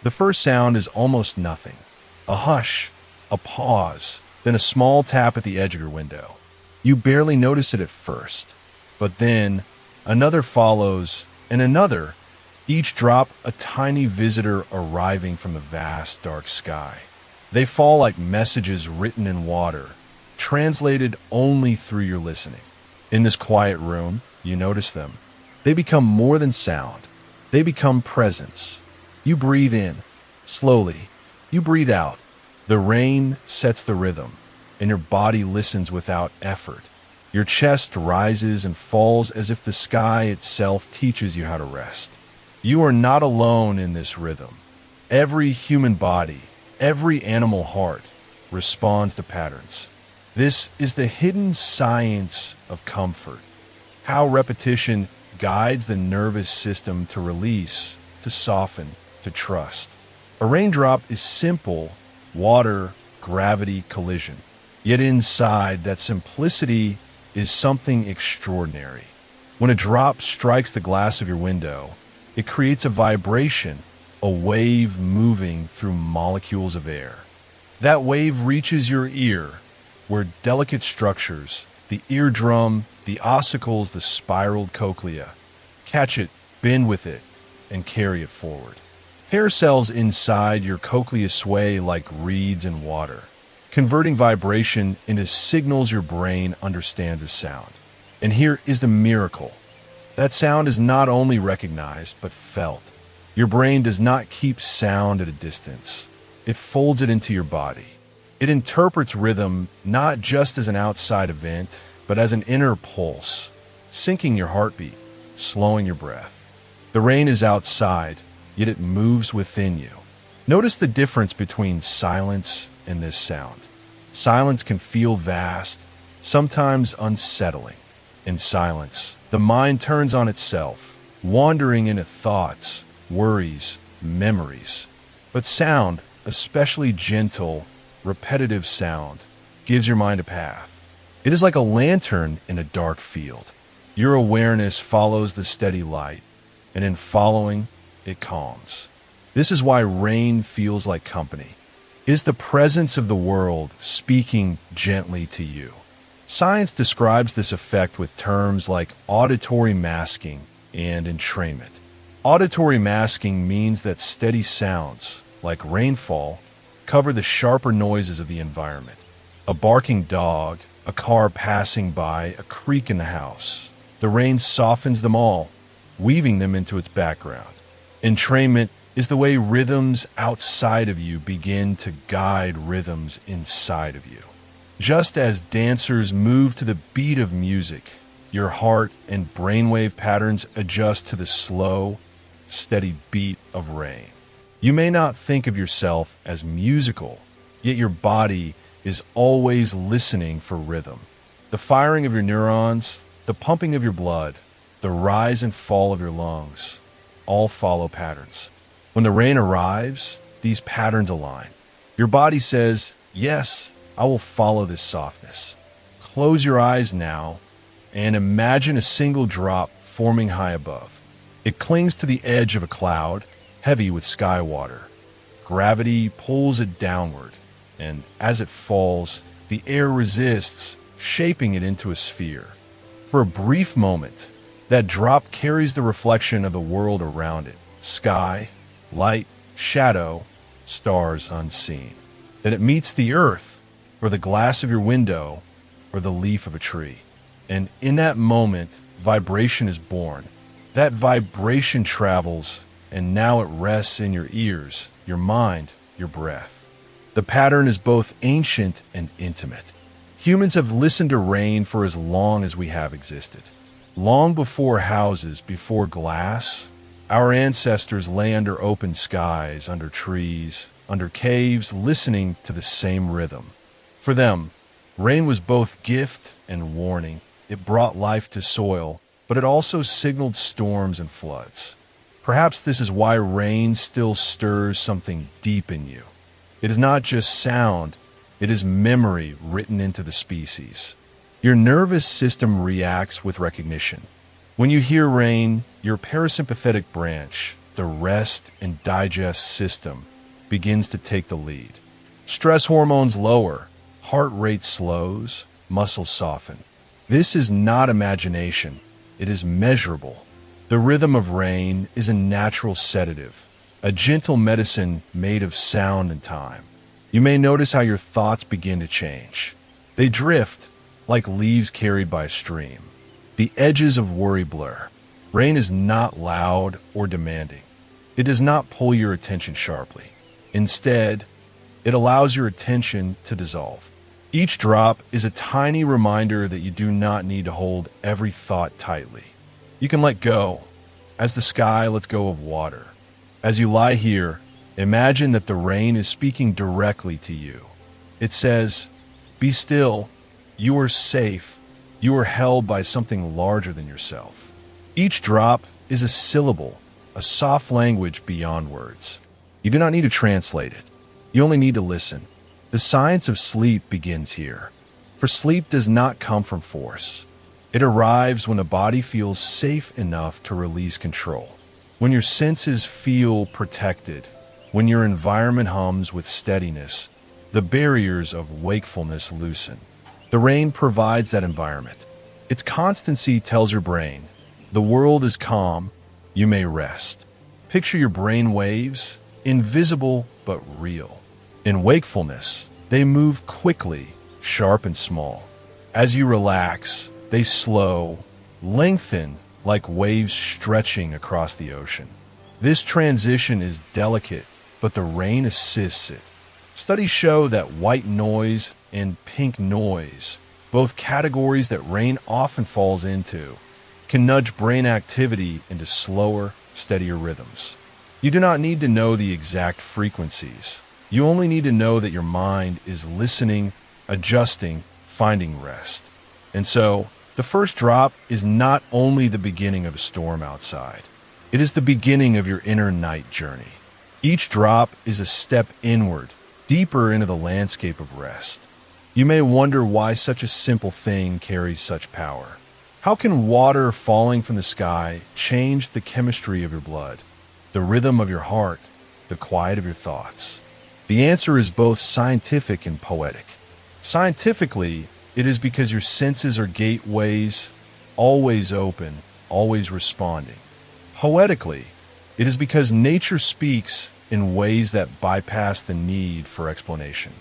The first sound is almost nothing. A hush, a pause, then a small tap at the edge of your window. You barely notice it at first, but then another follows, and another, each drop a tiny visitor arriving from the vast dark sky. They fall like messages written in water, translated only through your listening. In this quiet room, you notice them. They become more than sound. They become presence. You breathe in, slowly. You breathe out. The rain sets the rhythm, and your body listens without effort. Your chest rises and falls as if the sky itself teaches you how to rest. You are not alone in this rhythm. Every human body, every animal heart responds to patterns. This is the hidden science of comfort. How repetition guides the nervous system to release, to soften, to trust. A raindrop is simple, water, gravity, collision. Yet inside that simplicity is something extraordinary. When a drop strikes the glass of your window, it creates a vibration, a wave moving through molecules of air. That wave reaches your ear, where delicate structures, the eardrum, the ossicles, the spiraled cochlea, catch it, bend with it, and carry it forward. Hair cells inside your cochlea sway like reeds in water, converting vibration into signals your brain understands as sound. And here is the miracle. That sound is not only recognized, but felt. Your brain does not keep sound at a distance. It folds it into your body. It interprets rhythm not just as an outside event, but as an inner pulse, syncing your heartbeat, slowing your breath. The rain is outside, yet it moves within you. Notice the difference between silence and this sound. Silence can feel vast, sometimes unsettling. In silence, the mind turns on itself, wandering into thoughts, worries, memories. But sound, especially gentle, repetitive sound, gives your mind a path. It is like a lantern in a dark field. Your awareness follows the steady light, and in following, it calms. This is why rain feels like company. It is the presence of the world speaking gently to you. Science describes this effect with terms like auditory masking and entrainment. Auditory masking means that steady sounds, like rainfall, cover the sharper noises of the environment. A barking dog, a car passing by, a creak in the house. The rain softens them all, weaving them into its background. Entrainment is the way rhythms outside of you begin to guide rhythms inside of you. Just as dancers move to the beat of music, your heart and brainwave patterns adjust to the slow, steady beat of rain. You may not think of yourself as musical, yet your body is always listening for rhythm. The firing of your neurons, the pumping of your blood, the rise and fall of your lungs, all follow patterns. When the rain arrives, these patterns align. Your body says, yes, I will follow this softness. Close your eyes now and imagine a single drop forming high above. It clings to the edge of a cloud, heavy with sky water. Gravity pulls it downward, and as it falls, the air resists, shaping it into a sphere. For a brief moment, that drop carries the reflection of the world around it, sky, light, shadow, stars unseen. Then it meets the earth, or the glass of your window, or the leaf of a tree. And in that moment, vibration is born. That vibration travels, and now it rests in your ears, your mind, your breath. The pattern is both ancient and intimate. Humans have listened to rain for as long as we have existed. Long before houses, before glass, our ancestors lay under open skies, under trees, under caves, listening to the same rhythm. For them, rain was both gift and warning. It brought life to soil, but it also signaled storms and floods. Perhaps this is why rain still stirs something deep in you. It is not just sound, it is memory written into the species. Your nervous system reacts with recognition. When you hear rain, your parasympathetic branch, the rest and digest system begins to take the lead. Stress hormones lower, heart rate slows, muscles soften. This is not imagination, it is measurable. The rhythm of rain is a natural sedative, a gentle medicine made of sound and time. You may notice how your thoughts begin to change. They drift like leaves carried by a stream. The edges of worry blur. Rain is not loud or demanding. It does not pull your attention sharply. Instead, it allows your attention to dissolve. Each drop is a tiny reminder that you do not need to hold every thought tightly. You can let go, as the sky lets go of water. As you lie here, imagine that the rain is speaking directly to you. It says, "Be still. You are safe. You are held by something larger than yourself." Each drop is a syllable, a soft language beyond words. You do not need to translate it. You only need to listen. The science of sleep begins here. For sleep does not come from force. It arrives when the body feels safe enough to release control. When your senses feel protected, when your environment hums with steadiness, the barriers of wakefulness loosen. The rain provides that environment. Its constancy tells your brain, the world is calm, you may rest. Picture your brain waves, invisible but real. In wakefulness, they move quickly, sharp and small. As you relax, they slow, lengthen like waves stretching across the ocean. This transition is delicate, but the rain assists it. Studies show that white noise and pink noise, both categories that rain often falls into, can nudge brain activity into slower, steadier rhythms. You do not need to know the exact frequencies. You only need to know that your mind is listening, adjusting, finding rest. And so, the first drop is not only the beginning of a storm outside. It is the beginning of your inner night journey. Each drop is a step inward, deeper into the landscape of rest. You may wonder why such a simple thing carries such power. How can water falling from the sky change the chemistry of your blood, the rhythm of your heart, the quiet of your thoughts? The answer is both scientific and poetic. Scientifically, it is because your senses are gateways, always open, always responding. Poetically, it is because nature speaks in ways that bypass the need for explanation.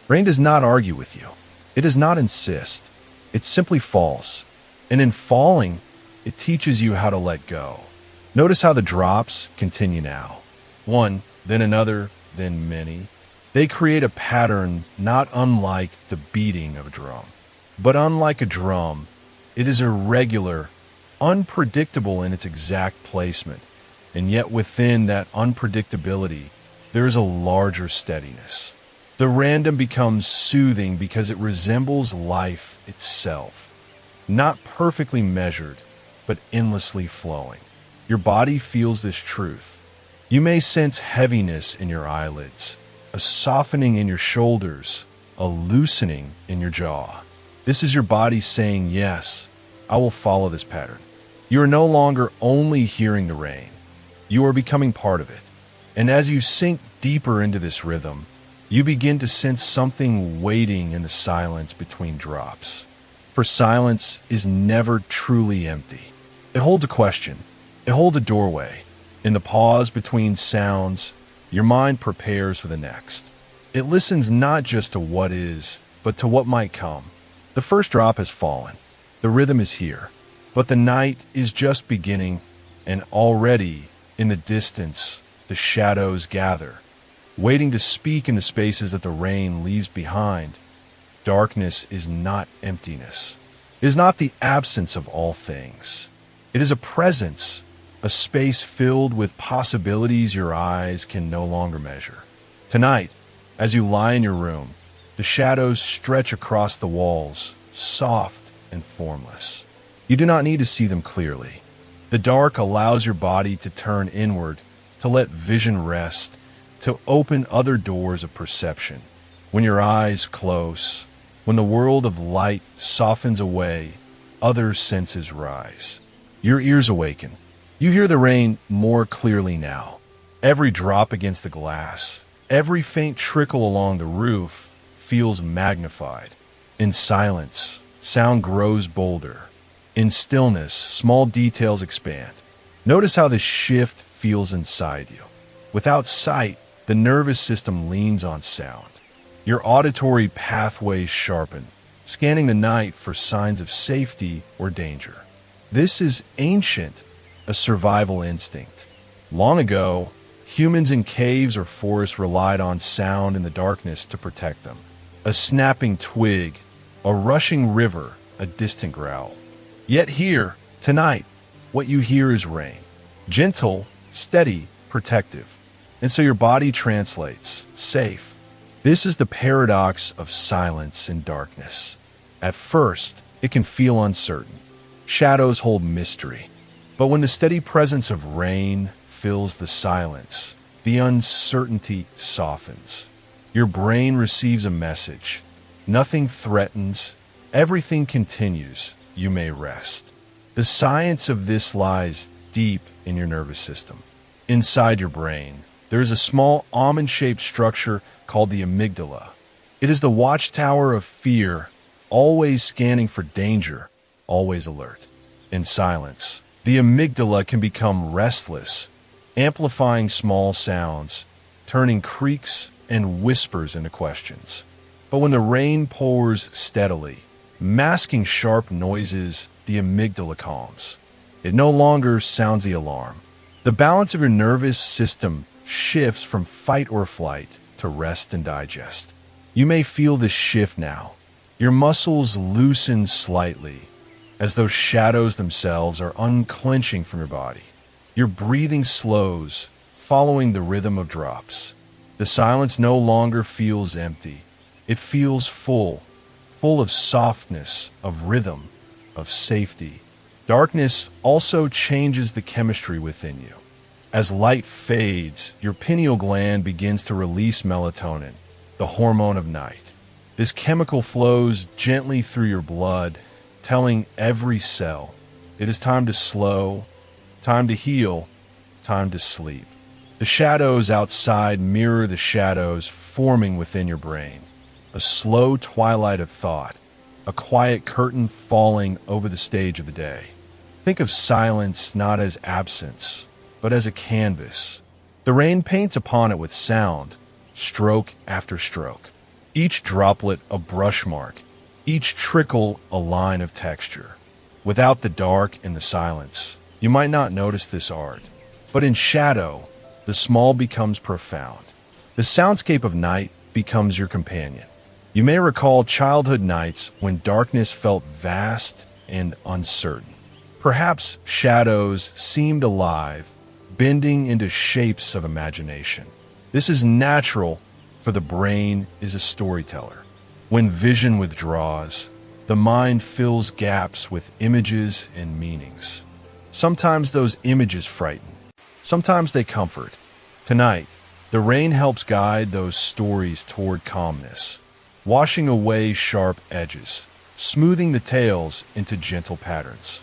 Rain does not argue with you. It does not insist. It simply falls. And in falling, it teaches you how to let go. Notice how the drops continue now. One, then another, then many. They create a pattern not unlike the beating of a drum. But unlike a drum, it is irregular, unpredictable in its exact placement. And yet within that unpredictability, there is a larger steadiness. The random becomes soothing because it resembles life itself. Not perfectly measured, but endlessly flowing. Your body feels this truth. You may sense heaviness in your eyelids, a softening in your shoulders, a loosening in your jaw. This is your body saying, yes, I will follow this pattern. You are no longer only hearing the rain. You are becoming part of it. And as you sink deeper into this rhythm, you begin to sense something waiting in the silence between drops. For silence is never truly empty. It holds a question. It holds a doorway. In the pause between sounds, your mind prepares for the next. It listens not just to what is, but to what might come. The first drop has fallen. The rhythm is here. But the night is just beginning, and already, in the distance, the shadows gather, waiting to speak in the spaces that the rain leaves behind. Darkness is not emptiness. It is not the absence of all things. It is a presence, a space filled with possibilities your eyes can no longer measure. Tonight, as you lie in your room, the shadows stretch across the walls, soft and formless. You do not need to see them clearly. The dark allows your body to turn inward, to let vision rest, to open other doors of perception. When your eyes close, when the world of light softens away, other senses rise. Your ears awaken. You hear the rain more clearly now. Every drop against the glass, every faint trickle along the roof feels magnified. In silence, sound grows bolder. In stillness, small details expand. Notice how this shift feels inside you. Without sight, the nervous system leans on sound. Your auditory pathways sharpen, scanning the night for signs of safety or danger. This is ancient, a survival instinct. Long ago, humans in caves or forests relied on sound in the darkness to protect them. A snapping twig, a rushing river, a distant growl. Yet here, tonight, what you hear is rain. Gentle, steady, protective. And so your body translates, safe. This is the paradox of silence and darkness. At first, it can feel uncertain. Shadows hold mystery. But when the steady presence of rain fills the silence, the uncertainty softens. Your brain receives a message. Nothing threatens. Everything continues. You may rest. The science of this lies deep in your nervous system. Inside your brain, there is a small almond-shaped structure called the amygdala. It is the watchtower of fear, always scanning for danger, always alert. In silence, the amygdala can become restless, amplifying small sounds, turning creaks and whispers into questions. But when the rain pours steadily, masking sharp noises, the amygdala calms. It no longer sounds the alarm. The balance of your nervous system shifts from fight or flight to rest and digest. You may feel this shift now. Your muscles loosen slightly, as though shadows themselves are unclenching from your body. Your breathing slows, following the rhythm of drops. The silence no longer feels empty. It feels full of softness, of rhythm, of safety. Darkness also changes the chemistry within you. As light fades, your pineal gland begins to release melatonin, the hormone of night. This chemical flows gently through your blood, telling every cell, it is time to slow, time to heal, time to sleep. The shadows outside mirror the shadows forming within your brain. A slow twilight of thought, a quiet curtain falling over the stage of the day. Think of silence not as absence, but as a canvas. The rain paints upon it with sound, stroke after stroke. Each droplet a brush mark, each trickle a line of texture. Without the dark and the silence, you might not notice this art. But in shadow, the small becomes profound. The soundscape of night becomes your companion. You may recall childhood nights when darkness felt vast and uncertain. Perhaps shadows seemed alive, bending into shapes of imagination. This is natural, for the brain is a storyteller. When vision withdraws, the mind fills gaps with images and meanings. Sometimes those images frighten, sometimes they comfort. Tonight, the rain helps guide those stories toward calmness, washing away sharp edges, smoothing the tales into gentle patterns.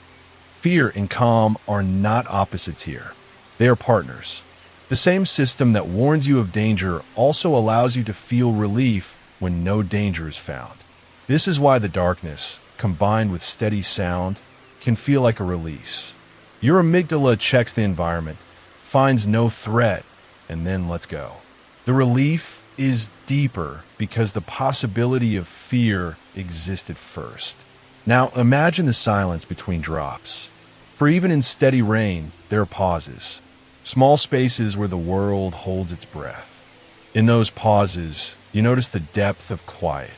Fear and calm are not opposites here. They are partners. The same system that warns you of danger also allows you to feel relief when no danger is found. This is why the darkness, combined with steady sound, can feel like a release. Your amygdala checks the environment, finds no threat, and then lets go. The relief is deeper because the possibility of fear existed first. Now imagine the silence between drops. For even in steady rain, there are pauses, small spaces where the world holds its breath. In those pauses, you notice the depth of quiet.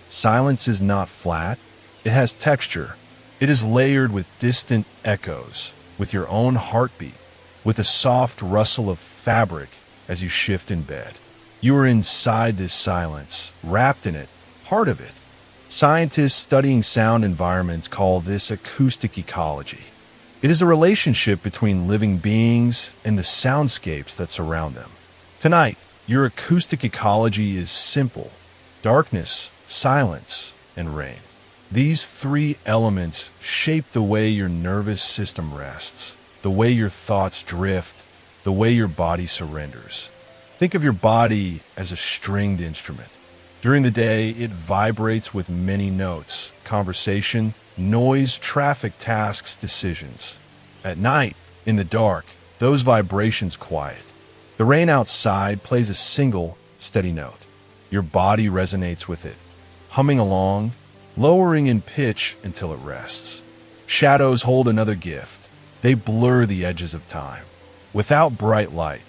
Silence is not flat, it has texture. It is layered with distant echoes, with your own heartbeat, with a soft rustle of fabric as you shift in bed. You are inside this silence, wrapped in it, part of it. Scientists studying sound environments call this acoustic ecology. It is a relationship between living beings and the soundscapes that surround them. Tonight, your acoustic ecology is simple: darkness, silence, and rain. These three elements shape the way your nervous system rests. the way your thoughts drift, the way your body surrenders. Think of your body as a stringed instrument. During the day, it vibrates with many notes: conversation, noise, traffic, tasks, decisions. At night, in the dark, those vibrations quiet. The rain outside plays a single, steady note. Your body resonates with it, humming along, lowering in pitch until it rests. Shadows hold another gift. They blur the edges of time. Without bright light,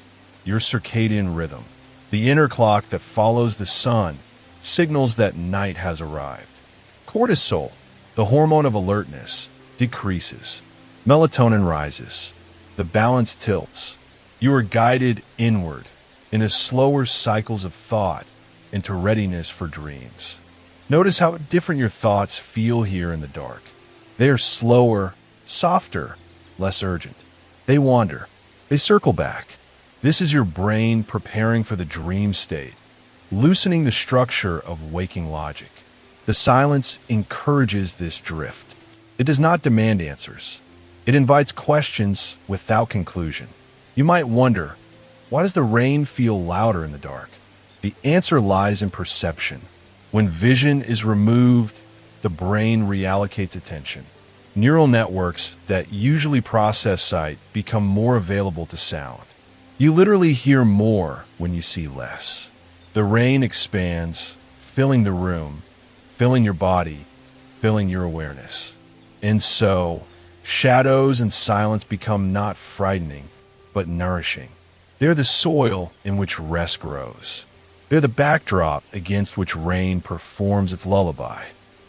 your circadian rhythm, the inner clock that follows the sun, signals that night has arrived. Cortisol, the hormone of alertness, decreases. Melatonin rises. The balance tilts. You are guided inward, into slower cycles of thought, into readiness for dreams. Notice how different your thoughts feel here in the dark. They are slower, softer, less urgent. They wander. They circle back. This is your brain preparing for the dream state, loosening the structure of waking logic. The silence encourages this drift. It does not demand answers. It invites questions without conclusion. You might wonder, why does the rain feel louder in the dark? The answer lies in perception. When vision is removed, the brain reallocates attention. Neural networks that usually process sight become more available to sound. You literally hear more when you see less. The rain expands, filling the room, filling your body, filling your awareness. And so, shadows and silence become not frightening, but nourishing. They're the soil in which rest grows. They're the backdrop against which rain performs its lullaby.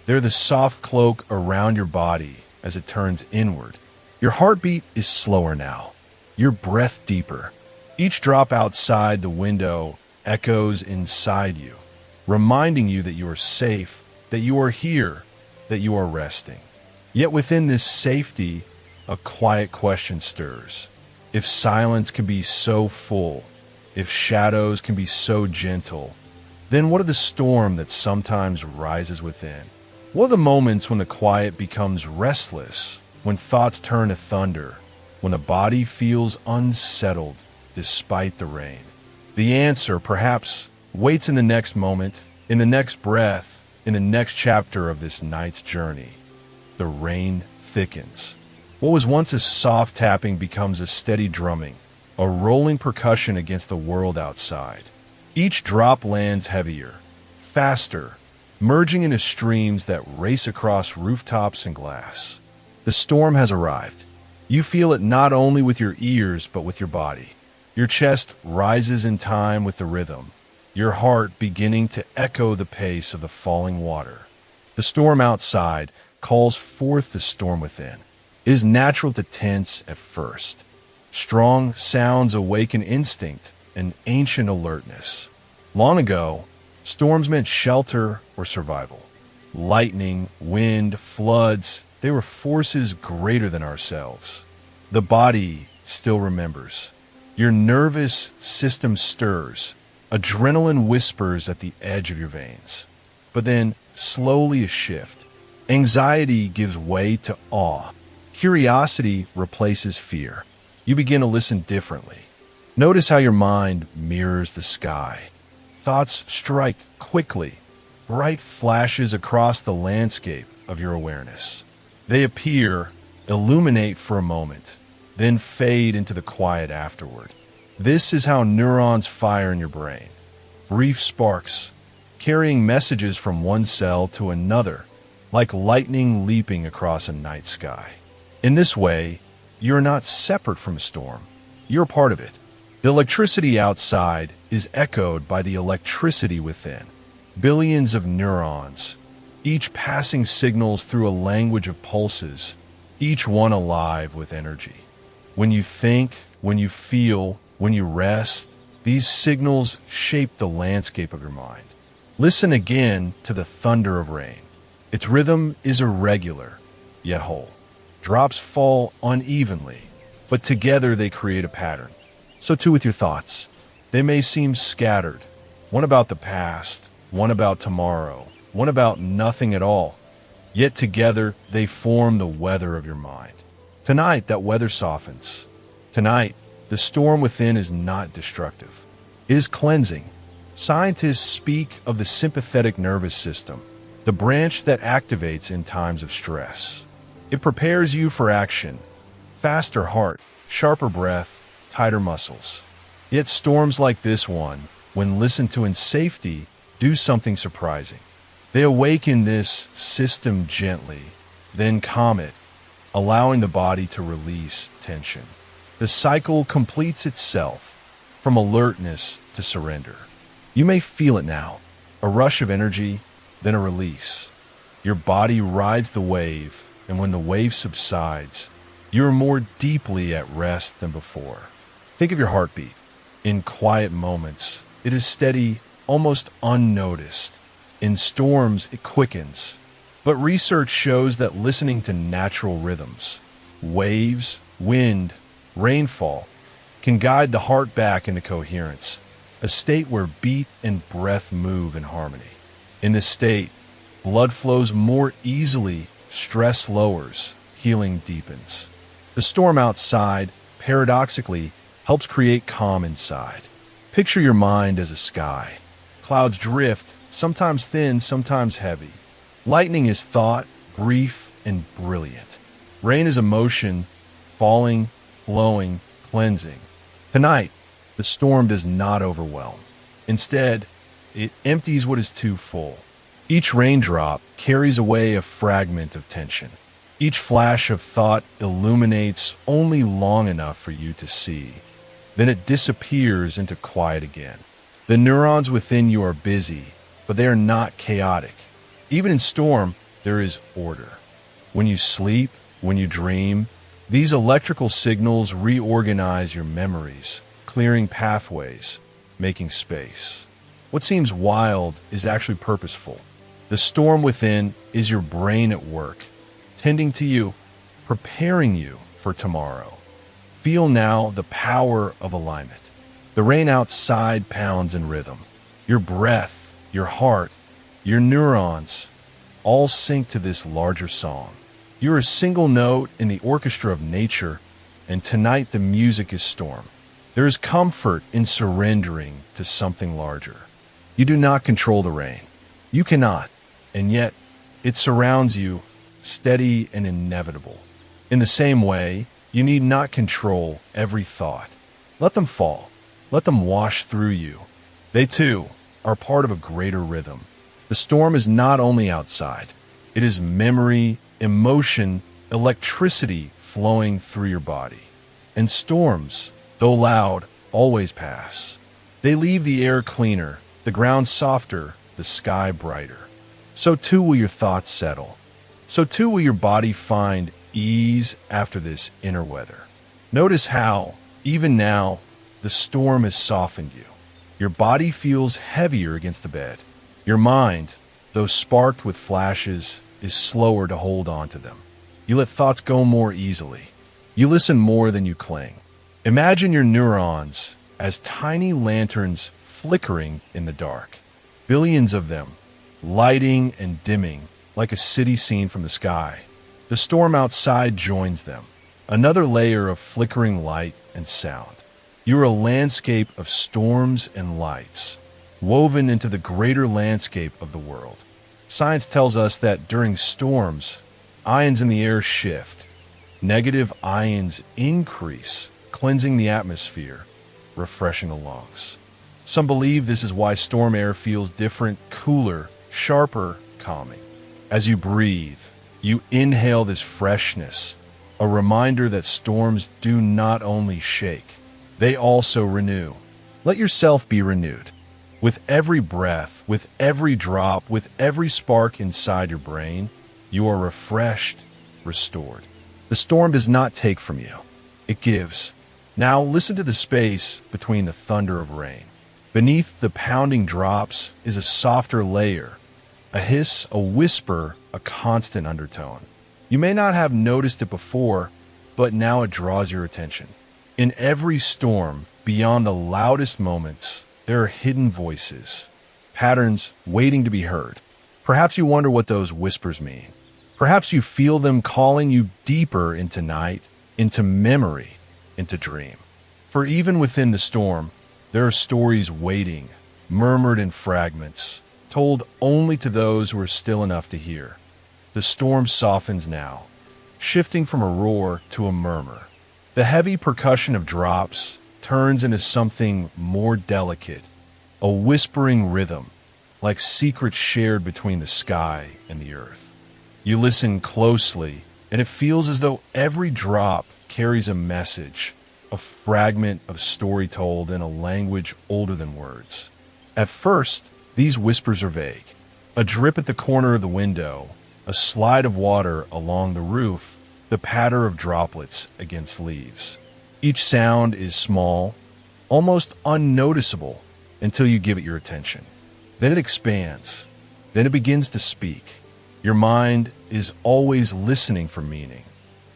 They're the soft cloak around your body as it turns inward. Your heartbeat is slower now, your breath deeper. Each drop outside the window echoes inside you, reminding you that you are safe, that you are here, that you are resting. Yet within this safety, a quiet question stirs. If silence can be so full, if shadows can be so gentle, then what of the storm that sometimes rises within? What are the moments when the quiet becomes restless, when thoughts turn to thunder, when the body feels unsettled despite the rain? The answer, perhaps, waits in the next moment, in the next breath, in the next chapter of this night's journey. The rain thickens. What was once a soft tapping becomes a steady drumming, a rolling percussion against the world outside. Each drop lands heavier, faster, merging into streams that race across rooftops and glass. The storm has arrived. You feel it not only with your ears, but with your body. Your chest rises in time with the rhythm, your heart beginning to echo the pace of the falling water. The storm outside calls forth the storm within. It is natural to tense at first. Strong sounds awaken instinct, an ancient alertness. Long ago, storms meant shelter or survival. Lightning, wind, floods, they were forces greater than ourselves. The body still remembers. Your nervous system stirs. Adrenaline whispers at the edge of your veins. But then, slowly a shift. Anxiety gives way to awe. Curiosity replaces fear. You begin to listen differently. Notice how your mind mirrors the sky. Thoughts strike quickly, bright flashes across the landscape of your awareness. They appear, illuminate for a moment, then fade into the quiet afterward. This is how neurons fire in your brain. Brief sparks, carrying messages from one cell to another, like lightning leaping across a night sky. In this way, you're not separate from a storm. You're part of it. The electricity outside is echoed by the electricity within. Billions of neurons, each passing signals through a language of pulses, each one alive with energy. When you think, when you feel, when you rest, these signals shape the landscape of your mind. Listen again to the thunder of rain. Its rhythm is irregular, yet whole. Drops fall unevenly, but together they create a pattern. So too with your thoughts. They may seem scattered, one about the past, one about tomorrow, one about nothing at all, yet together they form the weather of your mind. Tonight, that weather softens. Tonight, the storm within is not destructive. It is cleansing. Scientists speak of the sympathetic nervous system, the branch that activates in times of stress. It prepares you for action, faster heart, sharper breath, tighter muscles. Yet storms like this one, when listened to in safety, do something surprising. They awaken this system gently, then calm it, allowing the body to release tension. The cycle completes itself, from alertness to surrender. You may feel it now, a rush of energy, then a release. Your body rides the wave, and when the wave subsides, you are more deeply at rest than before. Think of your heartbeat. In quiet moments, it is steady, almost unnoticed. In storms, it quickens. But research shows that listening to natural rhythms, waves, wind, rainfall, can guide the heart back into coherence, a state where beat and breath move in harmony. In this state, blood flows more easily, stress lowers, healing deepens. The storm outside, paradoxically, helps create calm inside. Picture your mind as a sky. Clouds drift, sometimes thin, sometimes heavy. Lightning is thought, brief, and brilliant. Rain is emotion, falling, flowing, cleansing. Tonight, the storm does not overwhelm. Instead, it empties what is too full. Each raindrop carries away a fragment of tension. Each flash of thought illuminates only long enough for you to see. Then it disappears into quiet again. The neurons within you are busy, but they are not chaotic. Even in storm, there is order. When you sleep, when you dream, these electrical signals reorganize your memories, clearing pathways, making space. What seems wild is actually purposeful. The storm within is your brain at work, tending to you, preparing you for tomorrow. Feel now the power of alignment. The rain outside pounds in rhythm. Your breath, your heart, your neurons all sync to this larger song. You're a single note in the orchestra of nature, and tonight the music is storm. There is comfort in surrendering to something larger. You do not control the rain. You cannot, and yet it surrounds you, steady and inevitable. In the same way, you need not control every thought. Let them fall. Let them wash through you. They too are part of a greater rhythm. The storm is not only outside. It is memory, emotion, electricity flowing through your body. And storms, though loud, always pass. They leave the air cleaner, the ground softer, the sky brighter. So too will your thoughts settle. So too will your body find ease after this inner weather. Notice how, even now, the storm has softened you. Your body feels heavier against the bed. Your mind, though sparked with flashes, is slower to hold on to them. You let thoughts go more easily. You listen more than you cling. Imagine your neurons as tiny lanterns flickering in the dark. Billions of them, lighting and dimming like a city scene from the sky. The storm outside joins them, another layer of flickering light and sound. You are a landscape of storms and lights, woven into the greater landscape of the world. Science tells us that during storms, ions in the air shift. Negative ions increase, cleansing the atmosphere, refreshing the lungs. Some believe this is why storm air feels different, cooler, sharper, calming. As you breathe, you inhale this freshness, a reminder that storms do not only shake, they also renew. Let yourself be renewed. With every breath, with every drop, with every spark inside your brain, you are refreshed, restored. The storm does not take from you. It gives. Now listen to the space between the thunder of rain. Beneath the pounding drops is a softer layer, a hiss, a whisper, a constant undertone. You may not have noticed it before, but now it draws your attention. In every storm, beyond the loudest moments, there are hidden voices, patterns waiting to be heard. Perhaps you wonder what those whispers mean. Perhaps you feel them calling you deeper into night, into memory, into dream. For even within the storm, there are stories waiting, murmured in fragments, told only to those who are still enough to hear. The storm softens now, shifting from a roar to a murmur. The heavy percussion of drops turns into something more delicate, a whispering rhythm, like secrets shared between the sky and the earth. You listen closely, and it feels as though every drop carries a message, a fragment of story told in a language older than words. At first, these whispers are vague. A drip at the corner of the window, a slide of water along the roof, the patter of droplets against leaves. Each sound is small, almost unnoticeable until you give it your attention. Then it expands. Then it begins to speak. Your mind is always listening for meaning.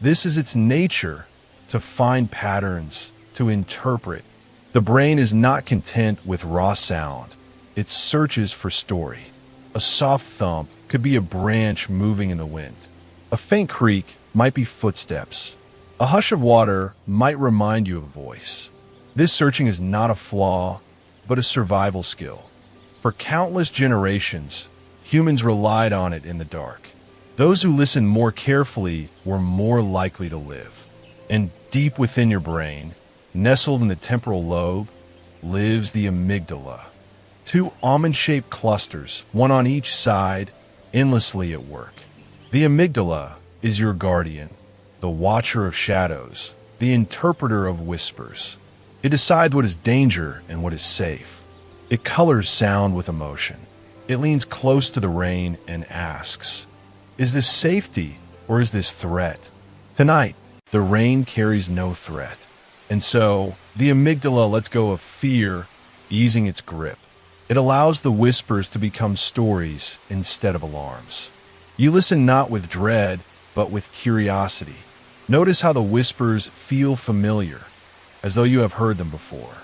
This is its nature, to find patterns, to interpret. The brain is not content with raw sound. It searches for story. A soft thump could be a branch moving in the wind. A faint creak might be footsteps. A hush of water might remind you of a voice. This searching is not a flaw, but a survival skill. For countless generations, humans relied on it in the dark. Those who listened more carefully were more likely to live. And deep within your brain, nestled in the temporal lobe, lives the amygdala. Two almond-shaped clusters, one on each side, endlessly at work. The amygdala is your guardian, the watcher of shadows, the interpreter of whispers. It decides what is danger and what is safe. It colors sound with emotion. It leans close to the rain and asks, is this safety or is this threat? Tonight, the rain carries no threat. And so, the amygdala lets go of fear, easing its grip. It allows the whispers to become stories instead of alarms. You listen not with dread, but with curiosity. Notice how the whispers feel familiar, as though you have heard them before.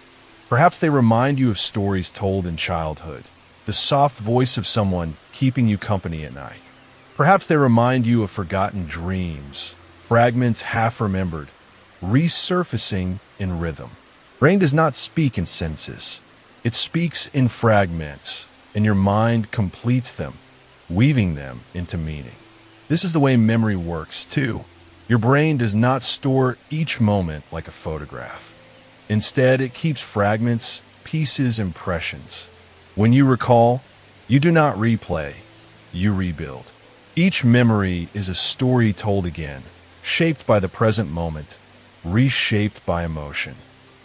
Perhaps they remind you of stories told in childhood, the soft voice of someone keeping you company at night. Perhaps they remind you of forgotten dreams, fragments half remembered, resurfacing in rhythm. Brain does not speak in sentences. It speaks in fragments, and your mind completes them, weaving them into meaning. This is the way memory works, too. Your brain does not store each moment like a photograph. Instead, it keeps fragments, pieces, impressions. When you recall, you do not replay, you rebuild. Each memory is a story told again, shaped by the present moment, reshaped by emotion.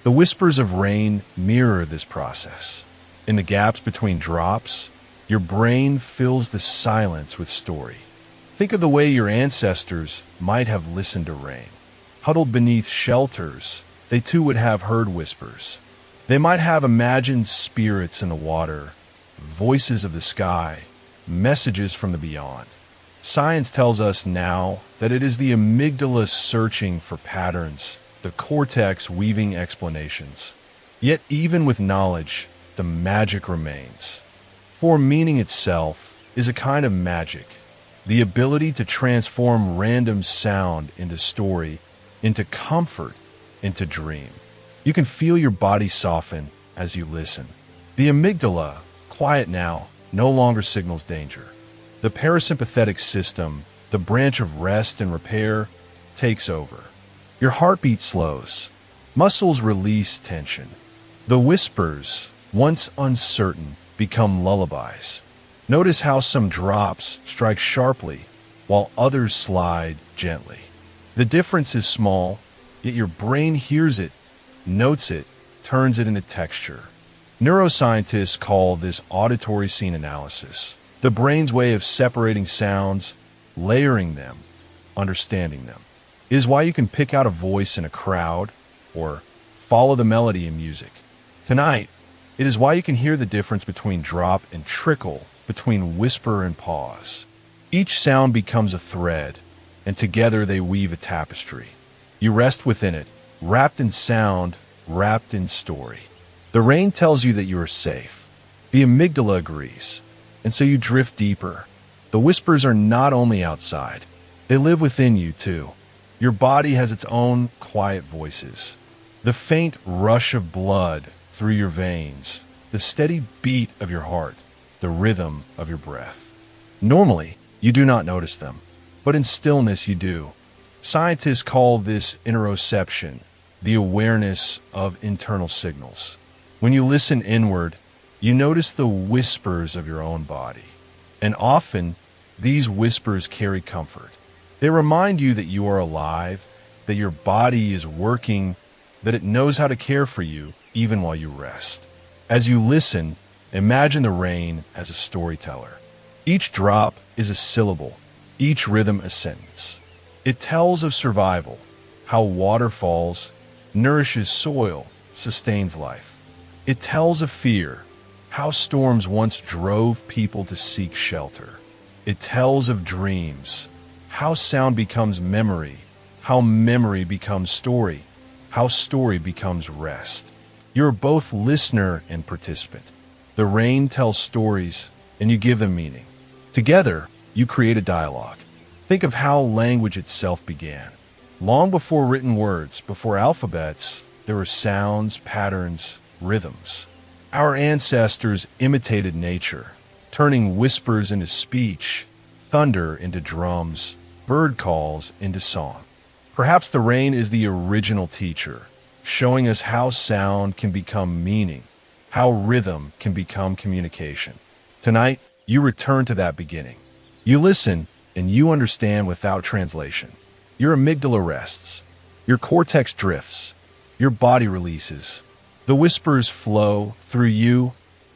The whispers of rain mirror this process. In the gaps between drops, your brain fills the silence with story. Think of the way your ancestors might have listened to rain. Huddled beneath shelters, they too would have heard whispers. They might have imagined spirits in the water, voices of the sky, messages from the beyond. Science tells us now that it is the amygdala searching for patterns, the cortex weaving explanations. Yet even with knowledge, the magic remains. For meaning itself is a kind of magic, the ability to transform random sound into story, into comfort, into dream. You can feel your body soften as you listen. The amygdala, quiet now, no longer signals danger. The parasympathetic system, the branch of rest and repair, takes over. Your heartbeat slows. Muscles release tension. The whispers, once uncertain, become lullabies. Notice how some drops strike sharply, while others slide gently. The difference is small, yet your brain hears it, notes it, turns it into texture. Neuroscientists call this auditory scene analysis, the brain's way of separating sounds, layering them, understanding them. It is why you can pick out a voice in a crowd or follow the melody in music. Tonight, it is why you can hear the difference between drop and trickle, between whisper and pause. Each sound becomes a thread, and together they weave a tapestry. You rest within it, wrapped in sound, wrapped in story. The rain tells you that you are safe. The amygdala agrees, and so you drift deeper. The whispers are not only outside, they live within you too. Your body has its own quiet voices. The faint rush of blood through your veins, the steady beat of your heart, the rhythm of your breath. Normally, you do not notice them, but in stillness you do. Scientists call this interoception, the awareness of internal signals. When you listen inward, you notice the whispers of your own body. And often, these whispers carry comfort. They remind you that you are alive, that your body is working, that it knows how to care for you even while you rest. As you listen, imagine the rain as a storyteller. Each drop is a syllable, each rhythm a sentence. It tells of survival, how water falls, nourishes soil, sustains life. It tells of fear, how storms once drove people to seek shelter. It tells of dreams, how sound becomes memory, how memory becomes story, how story becomes rest. You're both listener and participant. The rain tells stories, and you give them meaning. Together, you create a dialogue. Think of how language itself began. Long before written words, before alphabets, there were sounds, patterns, rhythms. Our ancestors imitated nature, turning whispers into speech, thunder into drums, bird calls into song. Perhaps the rain is the original teacher, showing us how sound can become meaning, how rhythm can become communication. Tonight, you return to that beginning. You listen, and you understand without translation. Your amygdala rests. Your cortex drifts. Your body releases. The whispers flow through you,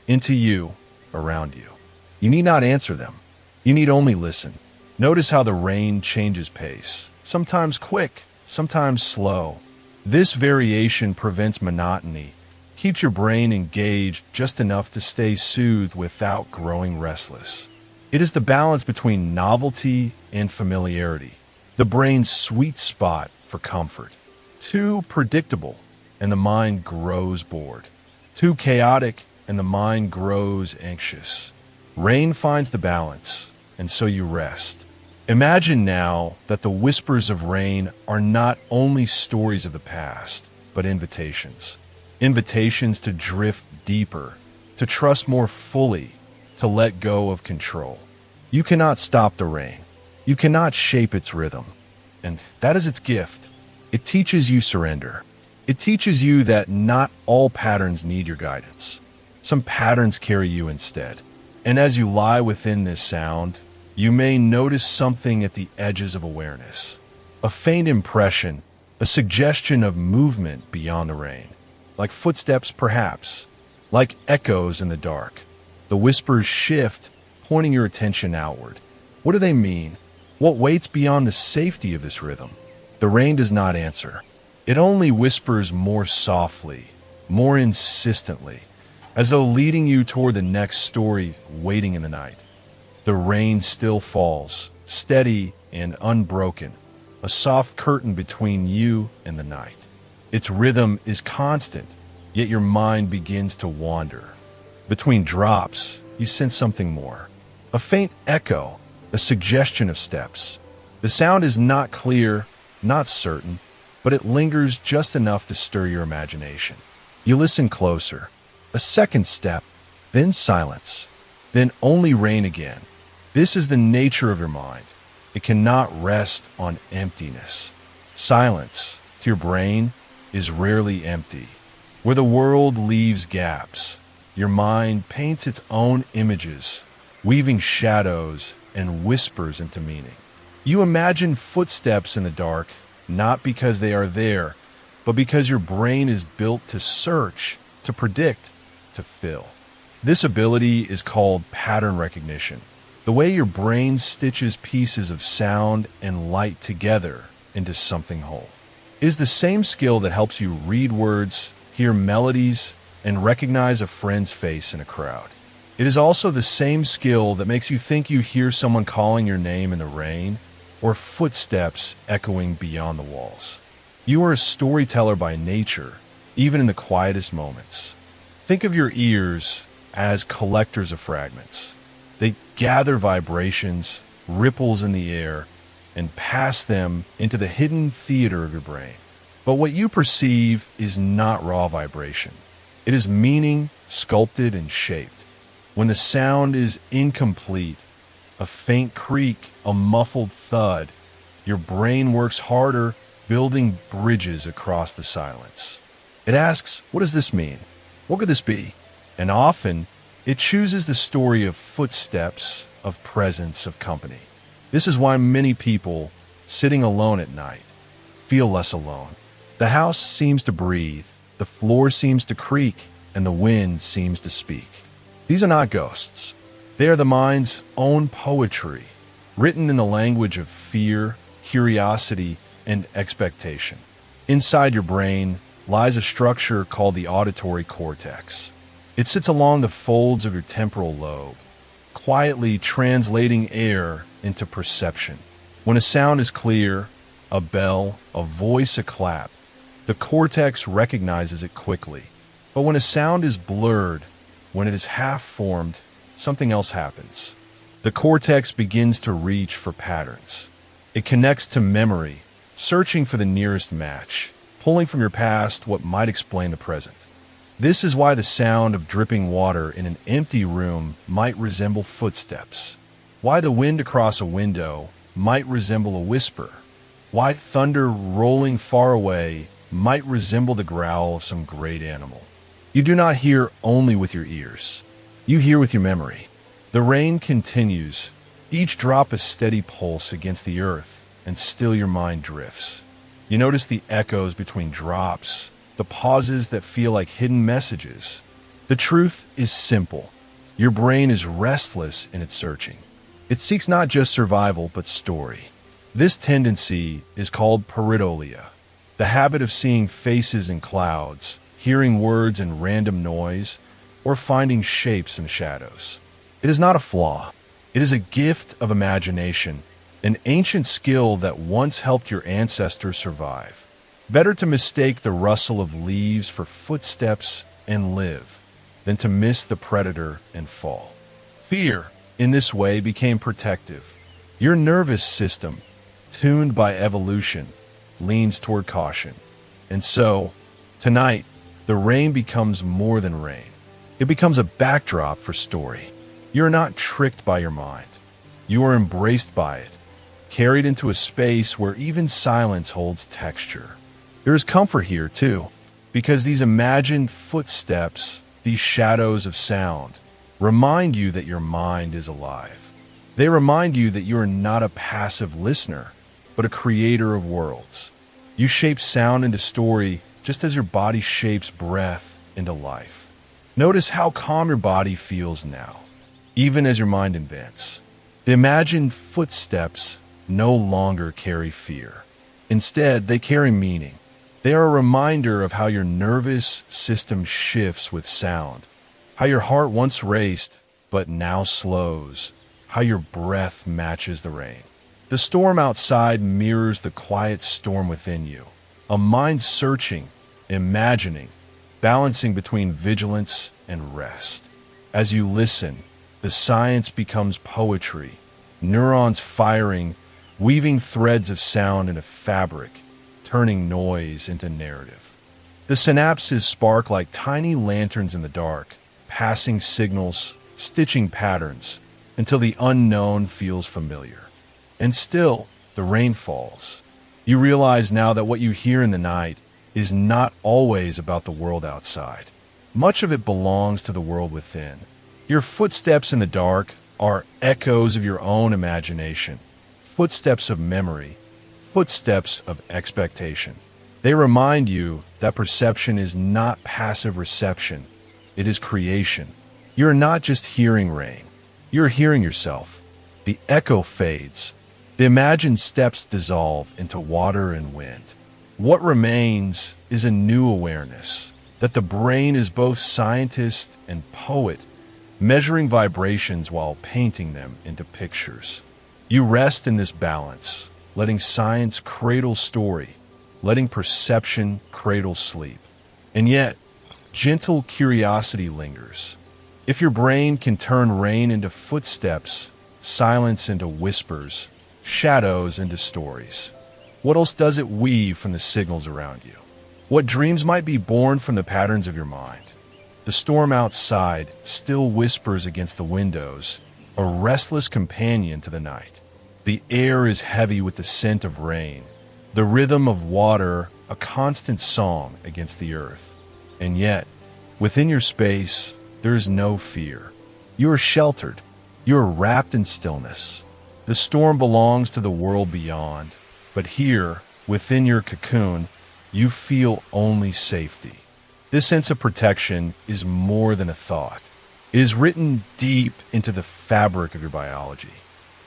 into you, around you. You need not answer them. You need only listen. Notice how the rain changes pace, sometimes quick, sometimes slow. This variation prevents monotony, keeps your brain engaged just enough to stay soothed without growing restless. It is the balance between novelty and familiarity, the brain's sweet spot for comfort. Too predictable, and the mind grows bored. Too chaotic, and the mind grows anxious. Rain finds the balance, and so you rest. Imagine now that the whispers of rain are not only stories of the past, but invitations. Invitations to drift deeper, to trust more fully, to let go of control. You cannot stop the rain. You cannot shape its rhythm. And that is its gift. It teaches you surrender. It teaches you that not all patterns need your guidance. Some patterns carry you instead. And as you lie within this sound, you may notice something at the edges of awareness. A faint impression, a suggestion of movement beyond the rain. Like footsteps, perhaps. Like echoes in the dark. The whispers shift, pointing your attention outward. What do they mean? What waits beyond the safety of this rhythm? The rain does not answer. It only whispers more softly, more insistently, as though leading you toward the next story waiting in the night. The rain still falls, steady and unbroken, a soft curtain between you and the night. Its rhythm is constant, yet your mind begins to wander. Between drops, you sense something more. A faint echo, a suggestion of steps. The sound is not clear, not certain, but it lingers just enough to stir your imagination. You listen closer. A second step, then silence, then only rain again. This is the nature of your mind. It cannot rest on emptiness. Silence, to your brain, is rarely empty. Where the world leaves gaps, your mind paints its own images, weaving shadows and whispers into meaning. You imagine footsteps in the dark, not because they are there, but because your brain is built to search, to predict, to fill. This ability is called pattern recognition. The way your brain stitches pieces of sound and light together into something whole. It is the same skill that helps you read words, hear melodies, and recognize a friend's face in a crowd. It is also the same skill that makes you think you hear someone calling your name in the rain, or footsteps echoing beyond the walls. You are a storyteller by nature, even in the quietest moments. Think of your ears as collectors of fragments. They gather vibrations, ripples in the air, and pass them into the hidden theater of your brain. But what you perceive is not raw vibration. It is meaning sculpted and shaped. When the sound is incomplete, a faint creak, a muffled thud, your brain works harder, building bridges across the silence. It asks, what does this mean? What could this be? And often, it chooses the story of footsteps, of presence, of company. This is why many people, sitting alone at night, feel less alone. The house seems to breathe, the floor seems to creak, and the wind seems to speak. These are not ghosts. They are the mind's own poetry, written in the language of fear, curiosity, and expectation. Inside your brain lies a structure called the auditory cortex. It sits along the folds of your temporal lobe, quietly translating air into perception. When a sound is clear, a bell, a voice, a clap, the cortex recognizes it quickly. But when a sound is blurred, when it is half-formed, something else happens. The cortex begins to reach for patterns. It connects to memory, searching for the nearest match, pulling from your past what might explain the present. This is why the sound of dripping water in an empty room might resemble footsteps, why the wind across a window might resemble a whisper, why thunder rolling far away might resemble the growl of some great animal. You do not hear only with your ears. You hear with your memory. The rain continues, each drop a steady pulse against the earth, and still your mind drifts. You notice the echoes between drops, the pauses that feel like hidden messages. The truth is simple. Your brain is restless in its searching. It seeks not just survival, but story. This tendency is called pareidolia, the habit of seeing faces in clouds, hearing words in random noise, or finding shapes in shadows. It is not a flaw. It is a gift of imagination, an ancient skill that once helped your ancestors survive. Better to mistake the rustle of leaves for footsteps and live than to miss the predator and fall. Fear, in this way, became protective. Your nervous system, tuned by evolution, leans toward caution. And so, tonight, the rain becomes more than rain. It becomes a backdrop for story. You are not tricked by your mind. You are embraced by it, carried into a space where even silence holds texture. There is comfort here, too, because these imagined footsteps, these shadows of sound, remind you that your mind is alive. They remind you that you are not a passive listener, but a creator of worlds. You shape sound into story just as your body shapes breath into life. Notice how calm your body feels now, even as your mind invents. The imagined footsteps no longer carry fear. Instead, they carry meaning. They are a reminder of how your nervous system shifts with sound, how your heart once raced but now slows, how your breath matches the rain. The storm outside mirrors the quiet storm within you, a mind searching, imagining, balancing between vigilance and rest. As you listen, the science becomes poetry, neurons firing, weaving threads of sound in a fabric, turning noise into narrative. The synapses spark like tiny lanterns in the dark, passing signals, stitching patterns, until the unknown feels familiar. And still, the rain falls. You realize now that what you hear in the night is not always about the world outside. Much of it belongs to the world within. Your footsteps in the dark are echoes of your own imagination, footsteps of memory, footsteps of expectation. They remind you that perception is not passive reception, it is creation. You're not just hearing rain, you're hearing yourself. The echo fades. The imagined steps dissolve into water and wind. What remains is a new awareness that the brain is both scientist and poet, measuring vibrations while painting them into pictures. You rest in this balance, letting science cradle story, letting perception cradle sleep. And yet, gentle curiosity lingers. If your brain can turn rain into footsteps, silence into whispers, shadows into stories? What else does it weave from the signals around you? What dreams might be born from the patterns of your mind? The storm outside still whispers against the windows, a restless companion to the night. The air is heavy with the scent of rain, the rhythm of water, a constant song against the earth. And yet, within your space, there is no fear. You are sheltered. You are wrapped in stillness. The storm belongs to the world beyond, but here, within your cocoon, you feel only safety. This sense of protection is more than a thought. It is written deep into the fabric of your biology.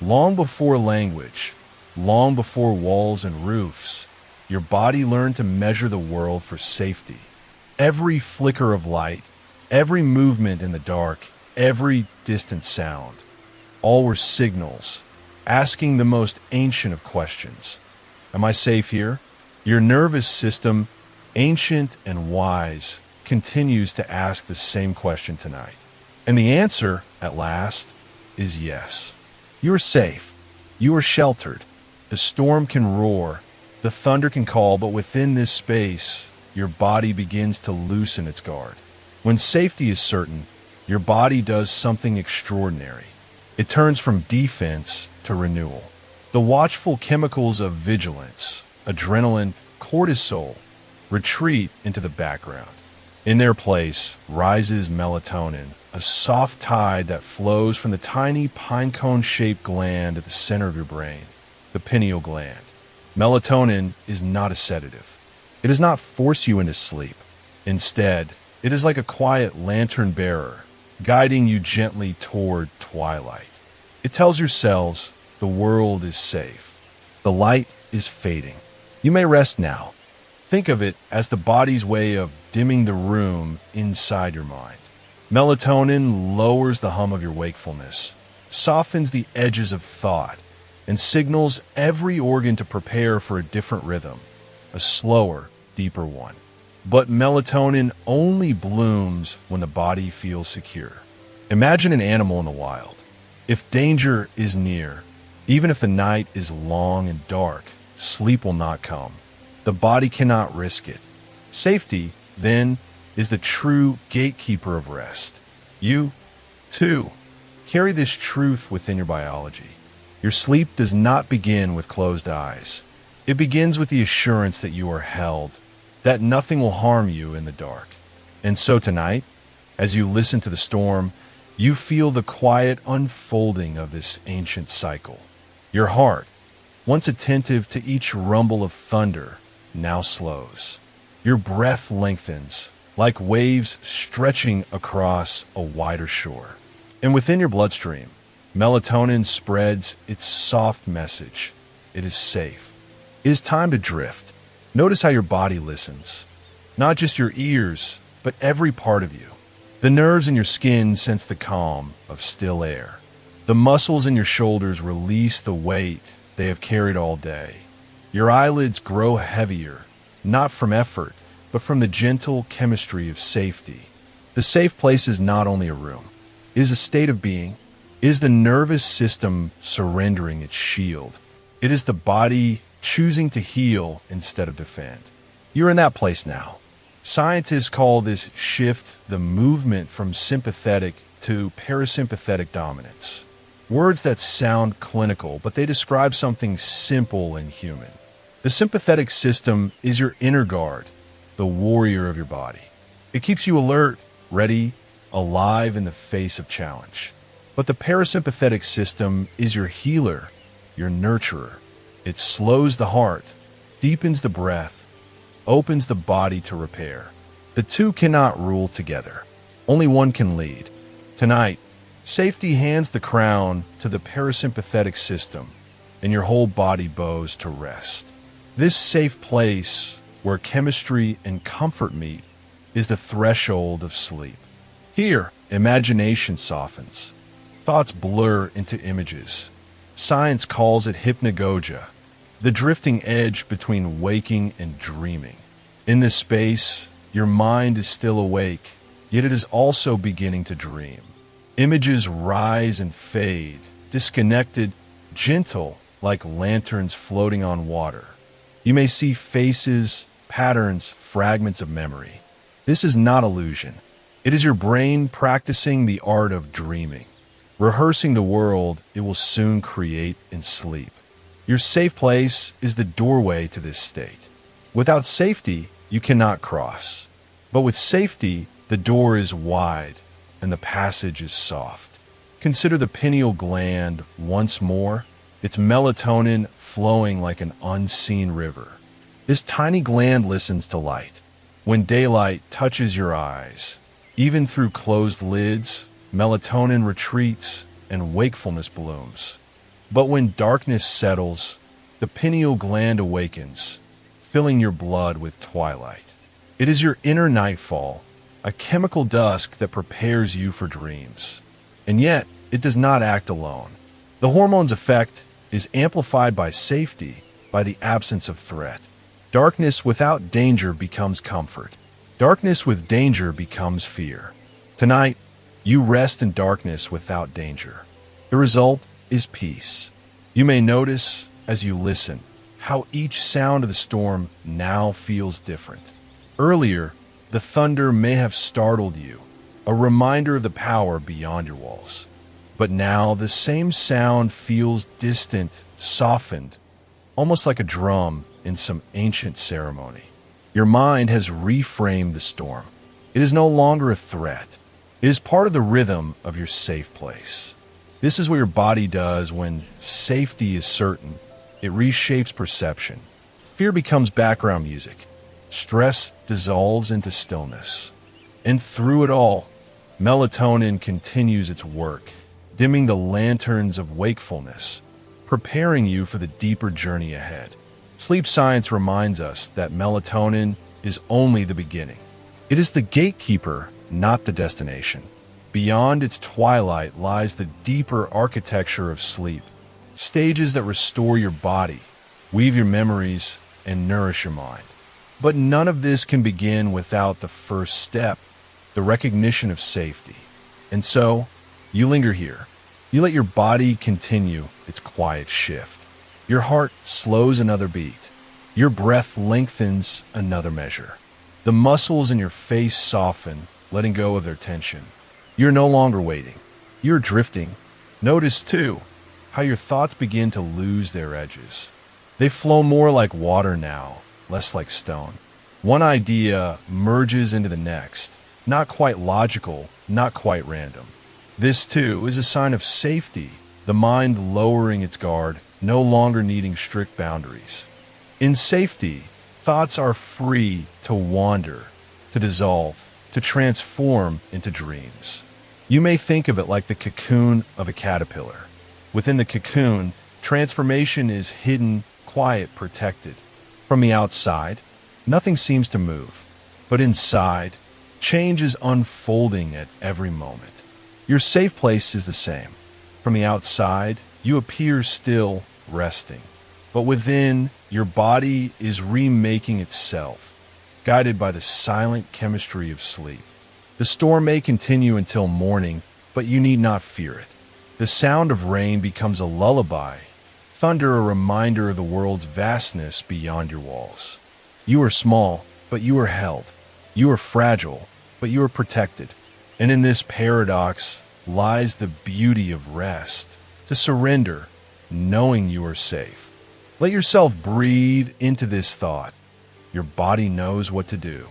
Long before language, long before walls and roofs, your body learned to measure the world for safety. Every flicker of light, every movement in the dark, every distant sound, all were signals, asking the most ancient of questions. Am I safe here? Your nervous system, ancient and wise, continues to ask the same question tonight. And the answer, at last, is yes. You are safe. You are sheltered. The storm can roar, the thunder can call, but within this space, your body begins to loosen its guard. When safety is certain, your body does something extraordinary. It turns from defense to renewal. The watchful chemicals of vigilance, adrenaline, cortisol, retreat into the background. In their place rises melatonin, a soft tide that flows from the tiny pinecone-shaped gland at the center of your brain, the pineal gland. Melatonin is not a sedative. It does not force you into sleep. Instead, it is like a quiet lantern bearer, guiding you gently toward twilight. It tells your cells the world is safe. The light is fading. You may rest now. Think of it as the body's way of dimming the room inside your mind. Melatonin lowers the hum of your wakefulness, softens the edges of thought, and signals every organ to prepare for a different rhythm, a slower, deeper one. But melatonin only blooms when the body feels secure. Imagine an animal in the wild. If danger is near, even if the night is long and dark, sleep will not come. The body cannot risk it. Safety, then, is the true gatekeeper of rest. You, too, carry this truth within your biology. Your sleep does not begin with closed eyes. It begins with the assurance that you are held, that nothing will harm you in the dark. And so tonight, as you listen to the storm, you feel the quiet unfolding of this ancient cycle. Your heart, once attentive to each rumble of thunder, now slows. Your breath lengthens, like waves stretching across a wider shore. And within your bloodstream, melatonin spreads its soft message. It is safe. It is time to drift. Notice how your body listens. Not just your ears, but every part of you. The nerves in your skin sense the calm of still air. The muscles in your shoulders release the weight they have carried all day. Your eyelids grow heavier, not from effort, but from the gentle chemistry of safety. The safe place is not only a room. It is a state of being. It is the nervous system surrendering its shield. It is the body choosing to heal instead of defend. You're in that place now. Scientists call this shift the movement from sympathetic to parasympathetic dominance. Words that sound clinical, but they describe something simple and human. The sympathetic system is your inner guard, the warrior of your body. It keeps you alert, ready, alive in the face of challenge. But the parasympathetic system is your healer, your nurturer. It slows the heart, deepens the breath, opens the body to repair. The two cannot rule together. Only one can lead. Tonight, safety hands the crown to the parasympathetic system, and your whole body bows to rest. This safe place, where chemistry and comfort meet, is the threshold of sleep. Here, imagination softens. Thoughts blur into images. Science calls it hypnagogia, the drifting edge between waking and dreaming. In this space, your mind is still awake, yet it is also beginning to dream. Images rise and fade, disconnected, gentle, like lanterns floating on water. You may see faces, patterns, fragments of memory. This is not illusion. It is your brain practicing the art of dreaming, rehearsing the world it will soon create in sleep. Your safe place is the doorway to this state. Without safety, you cannot cross. But with safety, the door is wide and the passage is soft. Consider the pineal gland once more, its melatonin flowing like an unseen river. This tiny gland listens to light. When daylight touches your eyes, even through closed lids, melatonin retreats and wakefulness blooms. But when darkness settles, the pineal gland awakens, filling your blood with twilight. It is your inner nightfall, a chemical dusk that prepares you for dreams. And yet, it does not act alone. The hormone's effect is amplified by safety, by the absence of threat. Darkness without danger becomes comfort. Darkness with danger becomes fear. Tonight, you rest in darkness without danger. The result is peace. You may notice, as you listen, how each sound of the storm now feels different. Earlier, the thunder may have startled you, a reminder of the power beyond your walls. But now the same sound feels distant, softened, almost like a drum in some ancient ceremony. Your mind has reframed the storm. It is no longer a threat. It is part of the rhythm of your safe place. This is what your body does when safety is certain. It reshapes perception. Fear becomes background music. Stress dissolves into stillness. And through it all, melatonin continues its work, dimming the lanterns of wakefulness, preparing you for the deeper journey ahead. Sleep science reminds us that melatonin is only the beginning. It is the gatekeeper, not the destination. Beyond its twilight lies the deeper architecture of sleep, stages that restore your body, weave your memories, and nourish your mind. But none of this can begin without the first step, the recognition of safety. And so, you linger here. You let your body continue its quiet shift. Your heart slows another beat. Your breath lengthens another measure. The muscles in your face soften, letting go of their tension. You're no longer waiting. You're drifting. Notice, too, how your thoughts begin to lose their edges. They flow more like water now, less like stone. One idea merges into the next, not quite logical, not quite random. This, too, is a sign of safety, the mind lowering its guard, no longer needing strict boundaries. In safety, thoughts are free to wander, to dissolve, to transform into dreams. You may think of it like the cocoon of a caterpillar. Within the cocoon, transformation is hidden, quiet, protected. From the outside, nothing seems to move. But inside, change is unfolding at every moment. Your safe place is the same. From the outside, you appear still, resting. But within, your body is remaking itself, guided by the silent chemistry of sleep. The storm may continue until morning, but you need not fear it. The sound of rain becomes a lullaby, thunder a reminder of the world's vastness beyond your walls. You are small, but you are held. You are fragile, but you are protected. And in this paradox lies the beauty of rest, to surrender, knowing you are safe. Let yourself breathe into this thought. Your body knows what to do.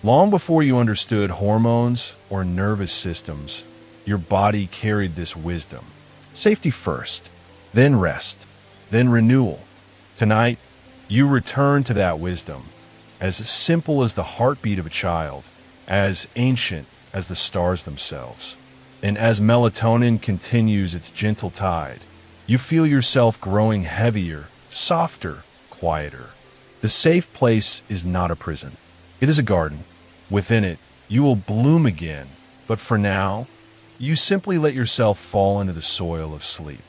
Long before you understood hormones or nervous systems, your body carried this wisdom. Safety first, then rest, then renewal. Tonight, you return to that wisdom, as simple as the heartbeat of a child, as ancient as the stars themselves. And as melatonin continues its gentle tide, you feel yourself growing heavier, softer, quieter. The safe place is not a prison. It is a garden. Within it, you will bloom again, but for now, you simply let yourself fall into the soil of sleep.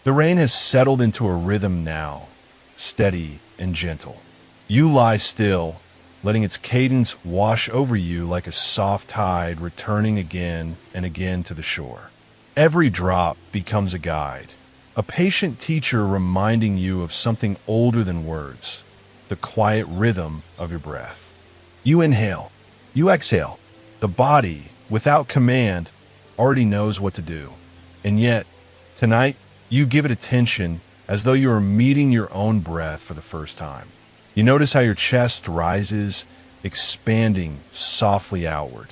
The rain has settled into a rhythm now, steady and gentle. You lie still, letting its cadence wash over you like a soft tide returning again and again to the shore. Every drop becomes a guide, a patient teacher reminding you of something older than words, the quiet rhythm of your breath. You inhale, you exhale. The body, without command, already knows what to do. And yet, tonight, you give it attention as though you are meeting your own breath for the first time. You notice how your chest rises, expanding softly outward.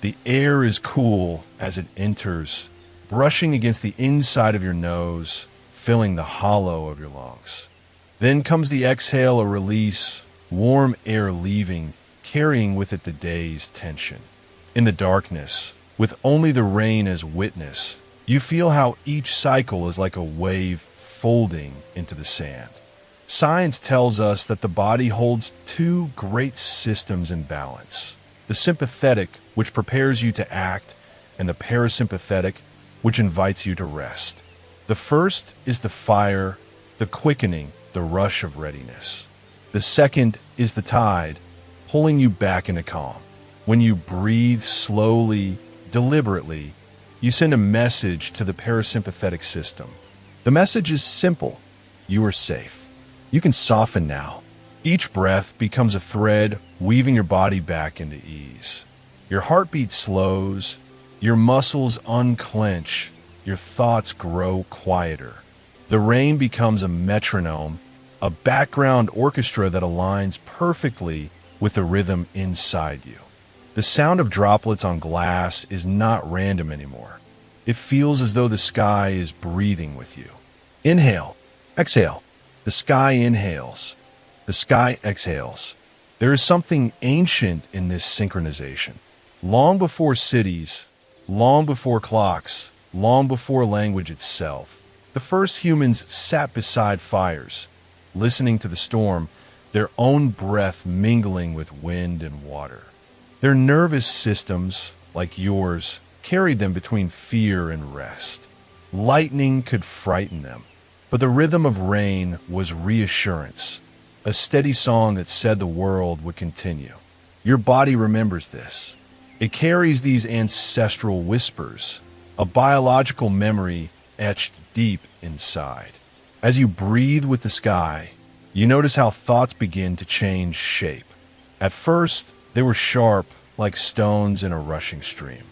The air is cool as it enters, brushing against the inside of your nose, filling the hollow of your lungs. Then comes the exhale, a release, warm air leaving, carrying with it the day's tension. In the darkness, with only the rain as witness, you feel how each cycle is like a wave folding into the sand. Science tells us that the body holds two great systems in balance: the sympathetic, which prepares you to act, and the parasympathetic, which invites you to rest. The first is the fire, the quickening, the rush of readiness. The second is the tide, pulling you back into calm. When you breathe slowly, deliberately, you send a message to the parasympathetic system. The message is simple: you are safe. You can soften now. Each breath becomes a thread weaving your body back into ease. Your heartbeat slows, your muscles unclench, your thoughts grow quieter. The rain becomes a metronome, a background orchestra that aligns perfectly with the rhythm inside you. The sound of droplets on glass is not random anymore. It feels as though the sky is breathing with you. Inhale, exhale. The sky inhales. The sky exhales. There is something ancient in this synchronization. Long before cities, long before clocks, long before language itself, the first humans sat beside fires, listening to the storm, their own breath mingling with wind and water. Their nervous systems, like yours, carried them between fear and rest. Lightning could frighten them, but the rhythm of rain was reassurance, a steady song that said the world would continue. Your body remembers this. It carries these ancestral whispers, a biological memory etched deep inside. As you breathe with the sky, you notice how thoughts begin to change shape. At first, they were sharp, like stones in a rushing stream.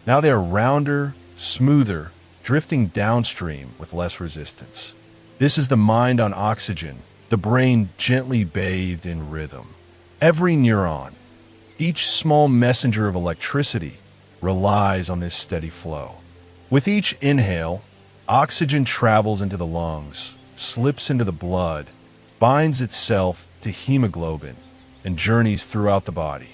Now they are rounder, smoother, drifting downstream with less resistance. This is the mind on oxygen, the brain gently bathed in rhythm. Every neuron, each small messenger of electricity, relies on this steady flow. With each inhale, oxygen travels into the lungs, slips into the blood, binds itself to hemoglobin, and journeys throughout the body.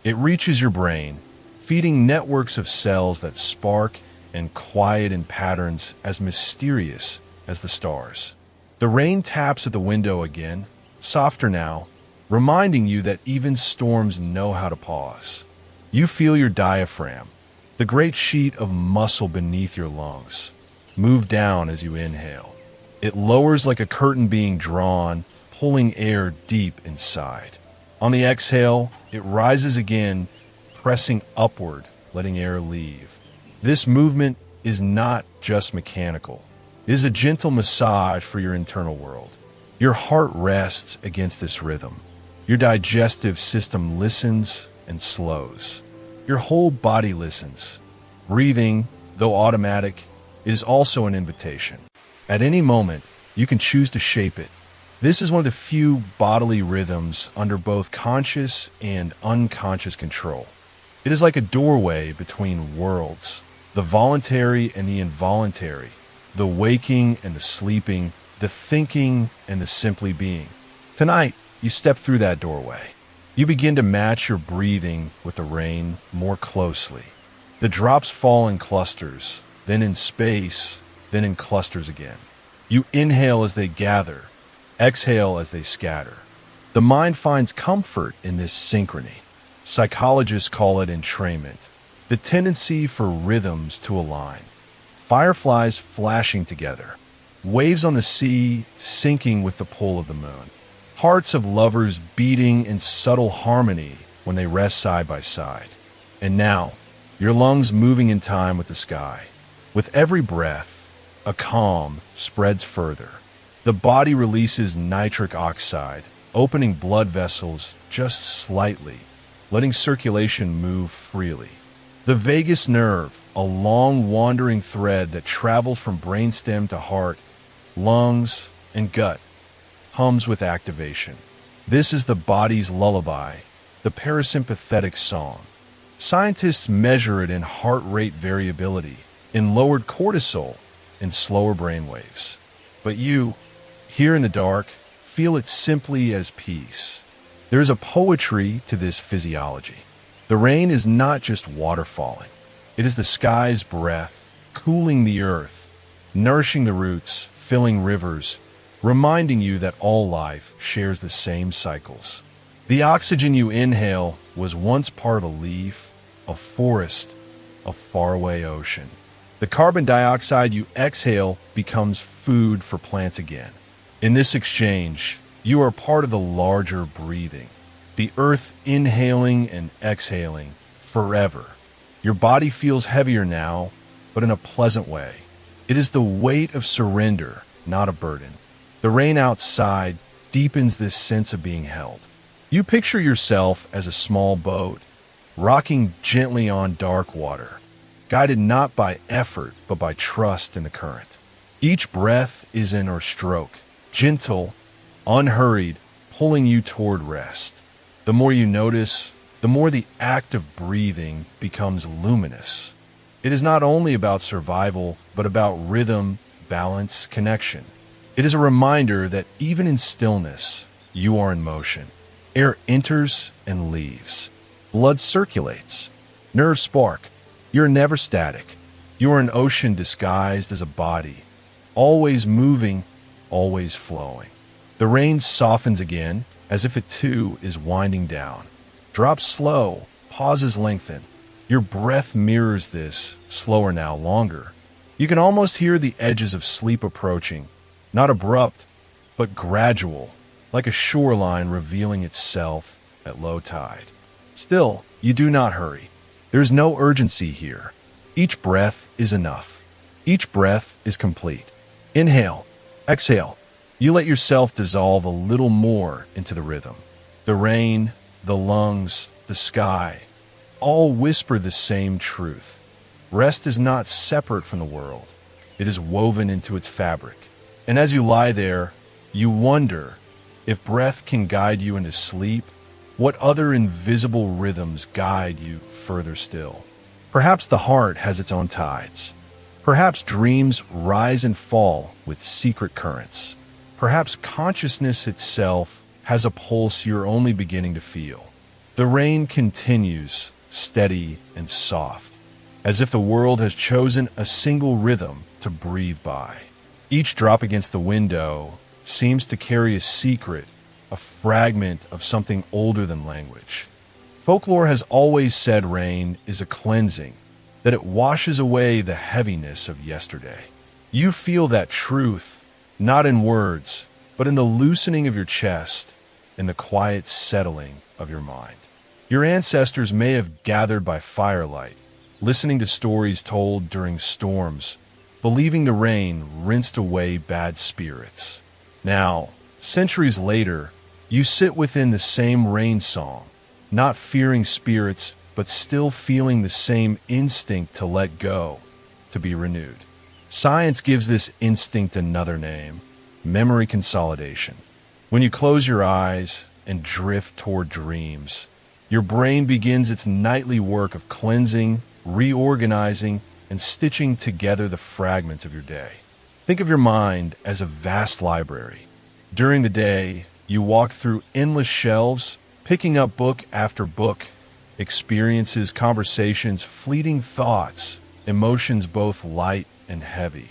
It reaches your brain, feeding networks of cells that spark and quiet in patterns as mysterious as the stars. The rain taps at the window again, softer now, reminding you that even storms know how to pause. You feel your diaphragm, the great sheet of muscle beneath your lungs, move down as you inhale. It lowers like a curtain being drawn, pulling air deep inside. On the exhale, it rises again, pressing upward, letting air leave. This movement is not just mechanical. It is a gentle massage for your internal world. Your heart rests against this rhythm. Your digestive system listens and slows. Your whole body listens. Breathing, though automatic, is also an invitation. At any moment, you can choose to shape it. This is one of the few bodily rhythms under both conscious and unconscious control. It is like a doorway between worlds, the voluntary and the involuntary, the waking and the sleeping, the thinking and the simply being. Tonight, you step through that doorway. You begin to match your breathing with the rain more closely. The drops fall in clusters, then in space, then in clusters again. You inhale as they gather, exhale as they scatter. The mind finds comfort in this synchrony. Psychologists call it entrainment, the tendency for rhythms to align. Fireflies flashing together, waves on the sea syncing with the pull of the moon, hearts of lovers beating in subtle harmony when they rest side by side. And now, your lungs moving in time with the sky. With every breath, a calm spreads further. The body releases nitric oxide, opening blood vessels just slightly, letting circulation move freely. The vagus nerve, a long wandering thread that travels from brainstem to heart, lungs, and gut, hums with activation. This is the body's lullaby, the parasympathetic song. Scientists measure it in heart rate variability, in lowered cortisol, in slower brain waves. But you, here in the dark, feel it simply as peace. There is a poetry to this physiology. The rain is not just water falling. It is the sky's breath, cooling the earth, nourishing the roots, filling rivers, reminding you that all life shares the same cycles. The oxygen you inhale was once part of a leaf, a forest, a faraway ocean. The carbon dioxide you exhale becomes food for plants again. In this exchange, you are part of the larger breathing, the earth inhaling and exhaling forever. Your body feels heavier now, but in a pleasant way. It is the weight of surrender, not a burden. The rain outside deepens this sense of being held. You picture yourself as a small boat, rocking gently on dark water, guided not by effort, but by trust in the current. Each breath is in or stroke, gentle, unhurried, pulling you toward rest. The more you notice, the more the act of breathing becomes luminous. It is not only about survival, but about rhythm, balance, connection. It is a reminder that even in stillness, you are in motion. Air enters and leaves. Blood circulates. Nerves spark. You're never static. You are an ocean disguised as a body, always moving, always flowing. The rain softens again, as if it too is winding down. Drops slow, pauses lengthen. Your breath mirrors this, slower now, longer. You can almost hear the edges of sleep approaching, not abrupt, but gradual, like a shoreline revealing itself at low tide. Still, you do not hurry. There is no urgency here. Each breath is enough. Each breath is complete. Inhale, exhale. You let yourself dissolve a little more into the rhythm. The rain, the lungs, the sky, all whisper the same truth. Rest is not separate from the world. It is woven into its fabric. And as you lie there, you wonder if breath can guide you into sleep, what other invisible rhythms guide you further still. Perhaps the heart has its own tides. Perhaps dreams rise and fall with secret currents. Perhaps consciousness itself has a pulse you're only beginning to feel. The rain continues, steady and soft, as if the world has chosen a single rhythm to breathe by. Each drop against the window seems to carry a secret, a fragment of something older than language. Folklore has always said rain is a cleansing, that it washes away the heaviness of yesterday. You feel that truth, not in words, but in the loosening of your chest, in the quiet settling of your mind. Your ancestors may have gathered by firelight, listening to stories told during storms, believing the rain rinsed away bad spirits. Now, centuries later, you sit within the same rain song, not fearing spirits, but still feeling the same instinct to let go, to be renewed. Science gives this instinct another name: memory consolidation. When you close your eyes and drift toward dreams, your brain begins its nightly work of cleansing, reorganizing, and stitching together the fragments of your day. Think of your mind as a vast library. During the day, you walk through endless shelves, picking up book after book, experiences, conversations, fleeting thoughts, emotions both light and heavy.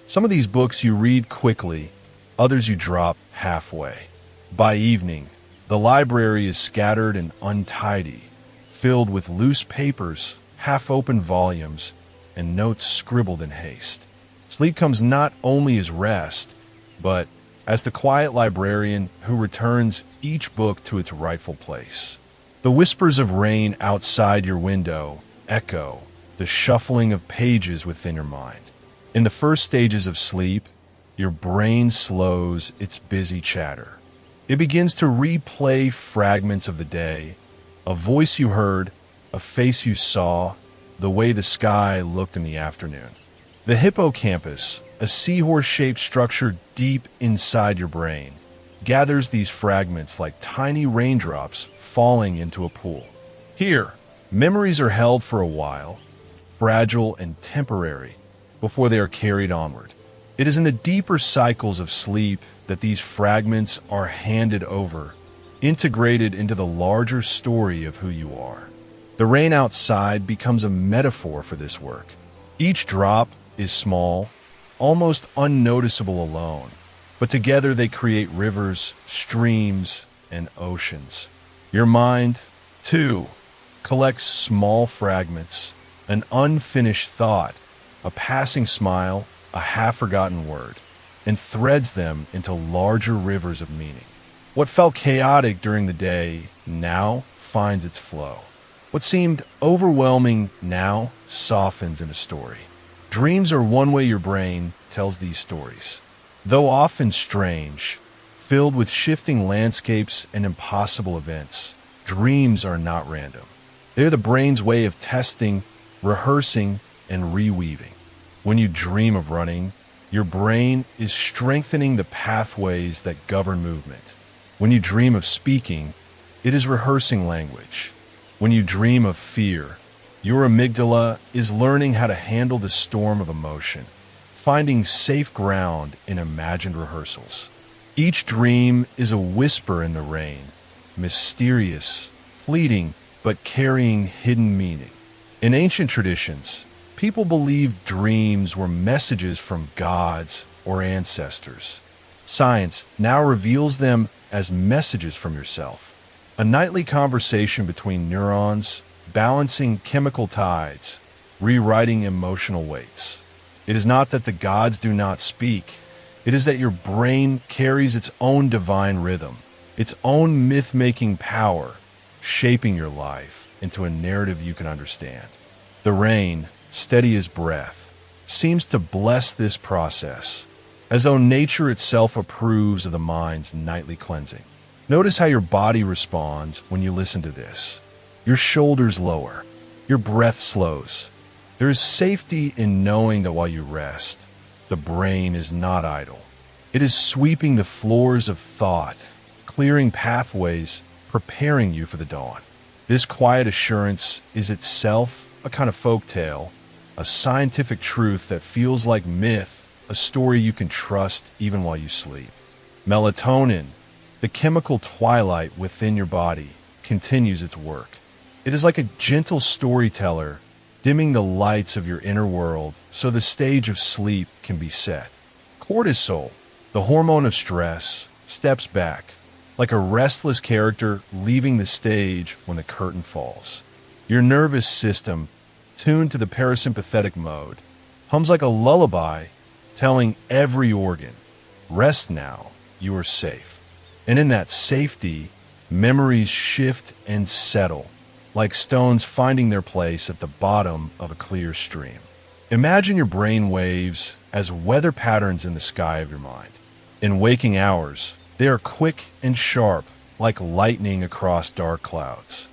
Some of these books you read quickly, others you drop halfway. By evening, the library is scattered and untidy, filled with loose papers, half-open volumes, and notes scribbled in haste. Sleep comes not only as rest, but as the quiet librarian who returns each book to its rightful place. The whispers of rain outside your window echo the shuffling of pages within your mind. In the first stages of sleep, your brain slows its busy chatter. It begins to replay fragments of the day, a voice you heard, a face you saw, the way the sky looked in the afternoon. The hippocampus, a seahorse-shaped structure deep inside your brain, gathers these fragments like tiny raindrops falling into a pool. Here, memories are held for a while, fragile and temporary, before they are carried onward. It is in the deeper cycles of sleep that these fragments are handed over, integrated into the larger story of who you are. The rain outside becomes a metaphor for this work. Each drop is small, almost unnoticeable alone, but together they create rivers, streams, and oceans. Your mind, too, collects small fragments, an unfinished thought, a passing smile, a half-forgotten word, and threads them into larger rivers of meaning. What felt chaotic during the day now finds its flow. What seemed overwhelming now softens in a story. Dreams are one way your brain tells these stories. Though often strange, filled with shifting landscapes and impossible events, dreams are not random. They're the brain's way of testing, rehearsing, and reweaving. When you dream of running, your brain is strengthening the pathways that govern movement. When you dream of speaking, it is rehearsing language. When you dream of fear, your amygdala is learning how to handle the storm of emotion, finding safe ground in imagined rehearsals. Each dream is a whisper in the rain, mysterious, fleeting, but carrying hidden meaning. In ancient traditions, people believed dreams were messages from gods or ancestors. Science now reveals them as messages from yourself. A nightly conversation between neurons, balancing chemical tides, rewriting emotional weights. It is not that the gods do not speak. It is that your brain carries its own divine rhythm, its own myth-making power, shaping your life into a narrative you can understand. The rain, steady as breath, seems to bless this process, as though nature itself approves of the mind's nightly cleansing. Notice how your body responds when you listen to this. Your shoulders lower, your breath slows. There is safety in knowing that while you rest, the brain is not idle. It is sweeping the floors of thought, clearing pathways, preparing you for the dawn. This quiet assurance is itself a kind of folk tale, a scientific truth that feels like myth, a story you can trust even while you sleep. Melatonin, the chemical twilight within your body, continues its work. It is like a gentle storyteller, dimming the lights of your inner world so the stage of sleep can be set. Cortisol, the hormone of stress, steps back, like a restless character leaving the stage when the curtain falls. Your nervous system, tuned to the parasympathetic mode, hums like a lullaby, telling every organ, rest now, you are safe. And in that safety, memories shift and settle, like stones finding their place at the bottom of a clear stream. Imagine your brain waves as weather patterns in the sky of your mind. In waking hours, they are quick and sharp, like lightning across dark clouds.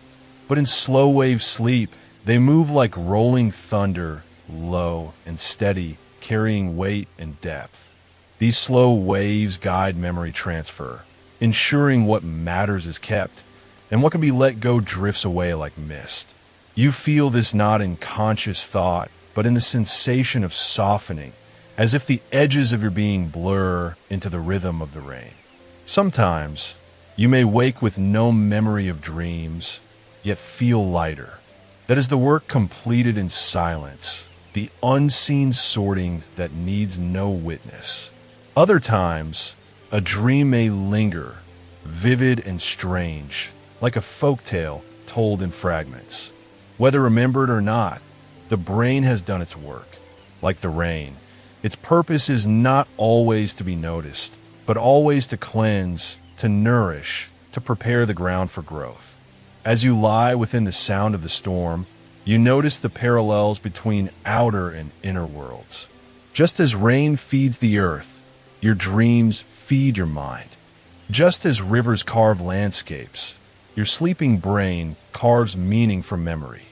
But in slow wave sleep, they move like rolling thunder, low and steady, carrying weight and depth. These slow waves guide memory transfer, ensuring what matters is kept, and what can be let go drifts away like mist. You feel this not in conscious thought, but in the sensation of softening, as if the edges of your being blur into the rhythm of the rain. Sometimes, you may wake with no memory of dreams, yet feel lighter. That is the work completed in silence, the unseen sorting that needs no witness. Other times, a dream may linger, vivid and strange, like a folktale told in fragments. Whether remembered or not, the brain has done its work. Like the rain, its purpose is not always to be noticed, but always to cleanse, to nourish, to prepare the ground for growth. As you lie within the sound of the storm, you notice the parallels between outer and inner worlds. Just as rain feeds the earth, your dreams feed your mind. Just as rivers carve landscapes, your sleeping brain carves meaning from memory.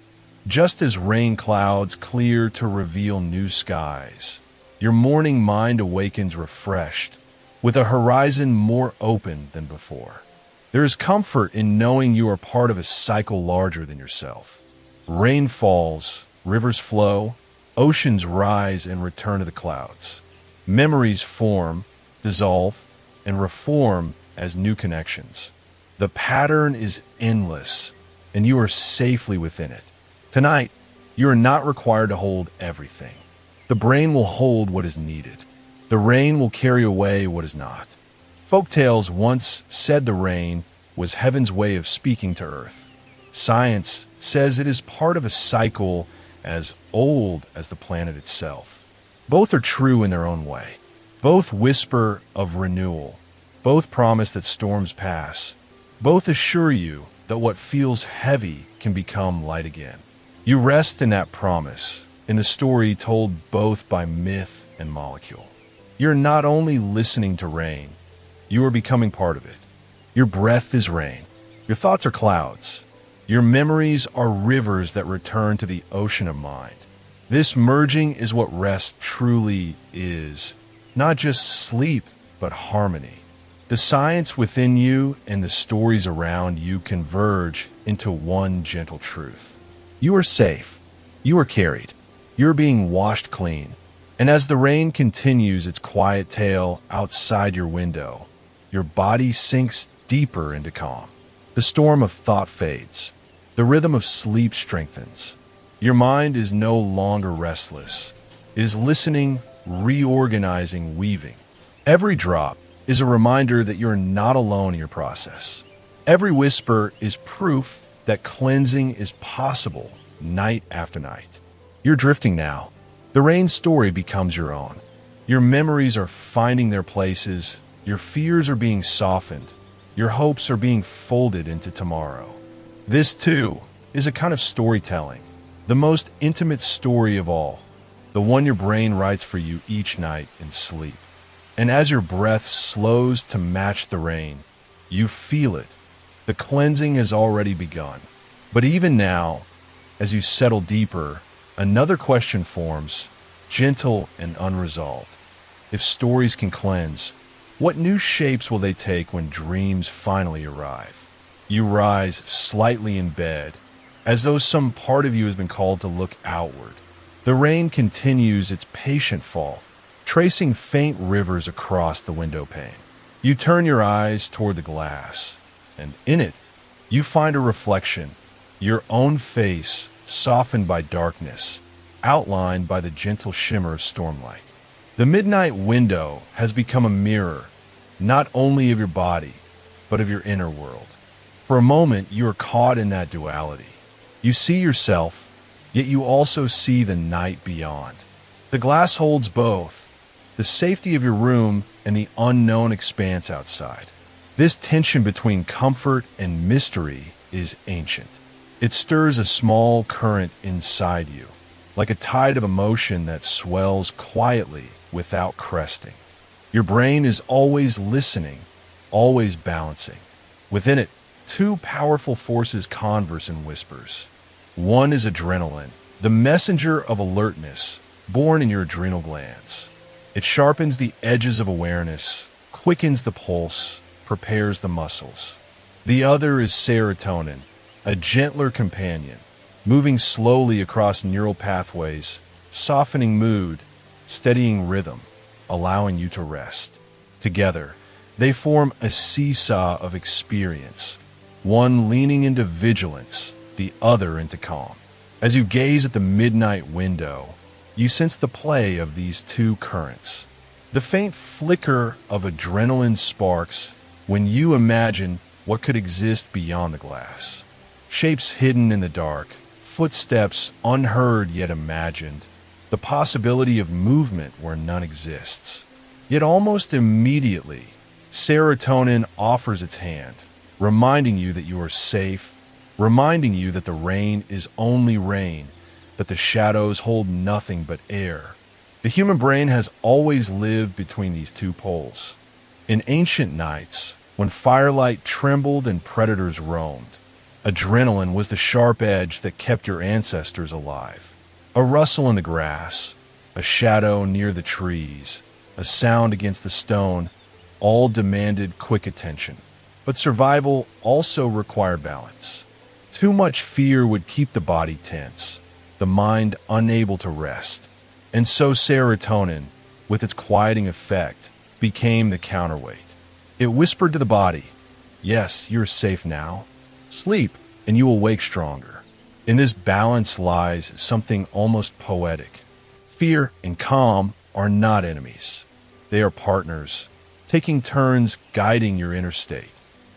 Just as rain clouds clear to reveal new skies, your morning mind awakens refreshed, with a horizon more open than before. There is comfort in knowing you are part of a cycle larger than yourself. Rain falls, rivers flow, oceans rise and return to the clouds. Memories form, dissolve, and reform as new connections. The pattern is endless, and you are safely within it. Tonight, you are not required to hold everything. The brain will hold what is needed. The rain will carry away what is not. Folktales once said the rain was heaven's way of speaking to earth. Science says it is part of a cycle as old as the planet itself. Both are true in their own way. Both whisper of renewal. Both promise that storms pass. Both assure you that what feels heavy can become light again. You rest in that promise, in the story told both by myth and molecule. You're not only listening to rain, you are becoming part of it. Your breath is rain. Your thoughts are clouds. Your memories are rivers that return to the ocean of mind. This merging is what rest truly is. Not just sleep, but harmony. The science within you and the stories around you converge into one gentle truth. You are safe. You are carried. You are being washed clean. And as the rain continues its quiet tale outside your window, your body sinks deeper into calm. The storm of thought fades. The rhythm of sleep strengthens. Your mind is no longer restless. It is listening, reorganizing, weaving. Every drop is a reminder that you're not alone in your process. Every whisper is proof that cleansing is possible night after night. You're drifting now. The rain story becomes your own. Your memories are finding their places. Your fears are being softened. Your hopes are being folded into tomorrow. This, too, is a kind of storytelling. The most intimate story of all. The one your brain writes for you each night in sleep. And as your breath slows to match the rain, you feel it. The cleansing has already begun. But even now, as you settle deeper, another question forms, gentle and unresolved. If stories can cleanse, what new shapes will they take when dreams finally arrive? You rise slightly in bed, as though some part of you has been called to look outward. The rain continues its patient fall, tracing faint rivers across the window pane. You turn your eyes toward the glass, and in it, you find a reflection, your own face softened by darkness, outlined by the gentle shimmer of stormlight. The midnight window has become a mirror, not only of your body, but of your inner world. For a moment, you are caught in that duality. You see yourself, yet you also see the night beyond. The glass holds both, the safety of your room and the unknown expanse outside. This tension between comfort and mystery is ancient. It stirs a small current inside you, like a tide of emotion that swells quietly without cresting. Your brain is always listening, always balancing. Within it, two powerful forces converse in whispers. One is adrenaline, the messenger of alertness, born in your adrenal glands. It sharpens the edges of awareness, quickens the pulse, prepares the muscles. The other is serotonin, a gentler companion, moving slowly across neural pathways, softening mood, steadying rhythm, allowing you to rest. Together, they form a seesaw of experience, one leaning into vigilance, the other into calm. As you gaze at the midnight window, you sense the play of these two currents. The faint flicker of adrenaline sparks when you imagine what could exist beyond the glass. Shapes hidden in the dark, footsteps unheard yet imagined, the possibility of movement where none exists. Yet almost immediately, serotonin offers its hand, reminding you that you are safe, reminding you that the rain is only rain, that the shadows hold nothing but air. The human brain has always lived between these two poles. In ancient nights, when firelight trembled and predators roamed, adrenaline was the sharp edge that kept your ancestors alive. A rustle in the grass, a shadow near the trees, a sound against the stone, all demanded quick attention. But survival also required balance. Too much fear would keep the body tense, the mind unable to rest. And so serotonin, with its quieting effect, became the counterweight. It whispered to the body, "Yes, you're safe now. Sleep, and you will wake stronger." In this balance lies something almost poetic. Fear and calm are not enemies. They are partners, taking turns guiding your inner state.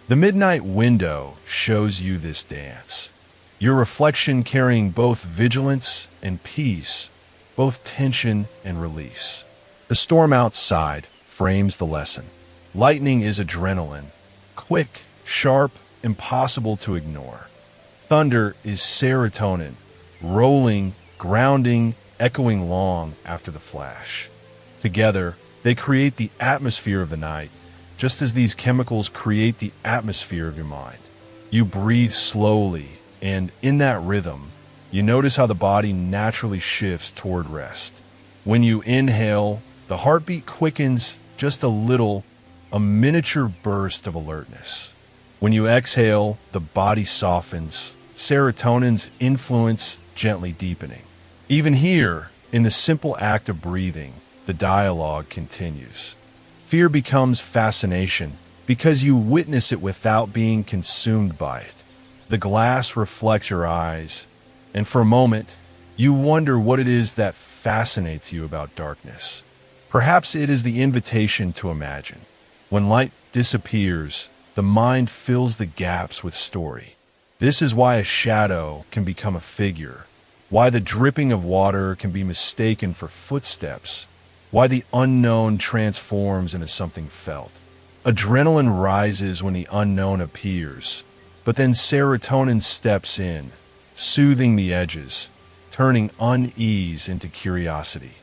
The midnight window shows you this dance. Your reflection carrying both vigilance and peace, both tension and release. The storm outside frames the lesson. Lightning is adrenaline, quick, sharp, impossible to ignore. Thunder is serotonin, rolling, grounding, echoing long after the flash. Together, they create the atmosphere of the night, just as these chemicals create the atmosphere of your mind. You breathe slowly, and in that rhythm, you notice how the body naturally shifts toward rest. When you inhale, the heartbeat quickens just a little, a miniature burst of alertness. When you exhale, the body softens, serotonin's influence gently deepening. Even here, in the simple act of breathing, the dialogue continues. Fear becomes fascination because you witness it without being consumed by it. The glass reflects your eyes, and for a moment, you wonder what it is that fascinates you about darkness. Perhaps it is the invitation to imagine. When light disappears, the mind fills the gaps with story. This is why a shadow can become a figure, why the dripping of water can be mistaken for footsteps, why the unknown transforms into something felt. Adrenaline rises when the unknown appears, but then serotonin steps in, soothing the edges, turning unease into curiosity.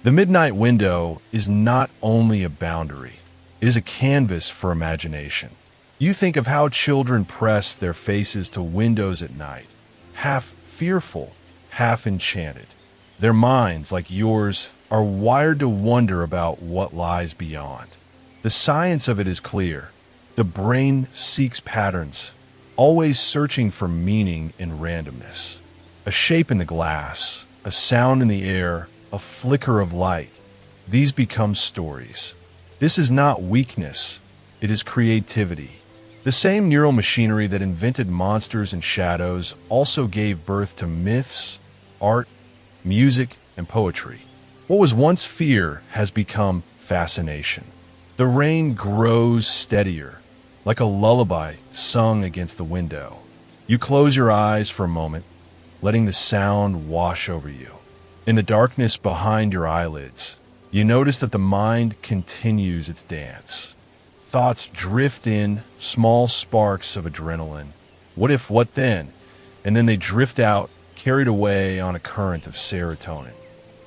The midnight window is not only a boundary, it is a canvas for imagination. You think of how children press their faces to windows at night, half fearful, half enchanted. Their minds, like yours, are wired to wonder about what lies beyond. The science of it is clear. The brain seeks patterns, always searching for meaning in randomness. A shape in the glass, a sound in the air, a flicker of light. These become stories. This is not weakness, it is creativity. The same neural machinery that invented monsters and shadows also gave birth to myths, art, music, and poetry. What was once fear has become fascination. The rain grows steadier, like a lullaby sung against the window. You close your eyes for a moment, letting the sound wash over you. In the darkness behind your eyelids, you notice that the mind continues its dance. Thoughts drift in, small sparks of adrenaline. What if, what then? And then they drift out, carried away on a current of serotonin.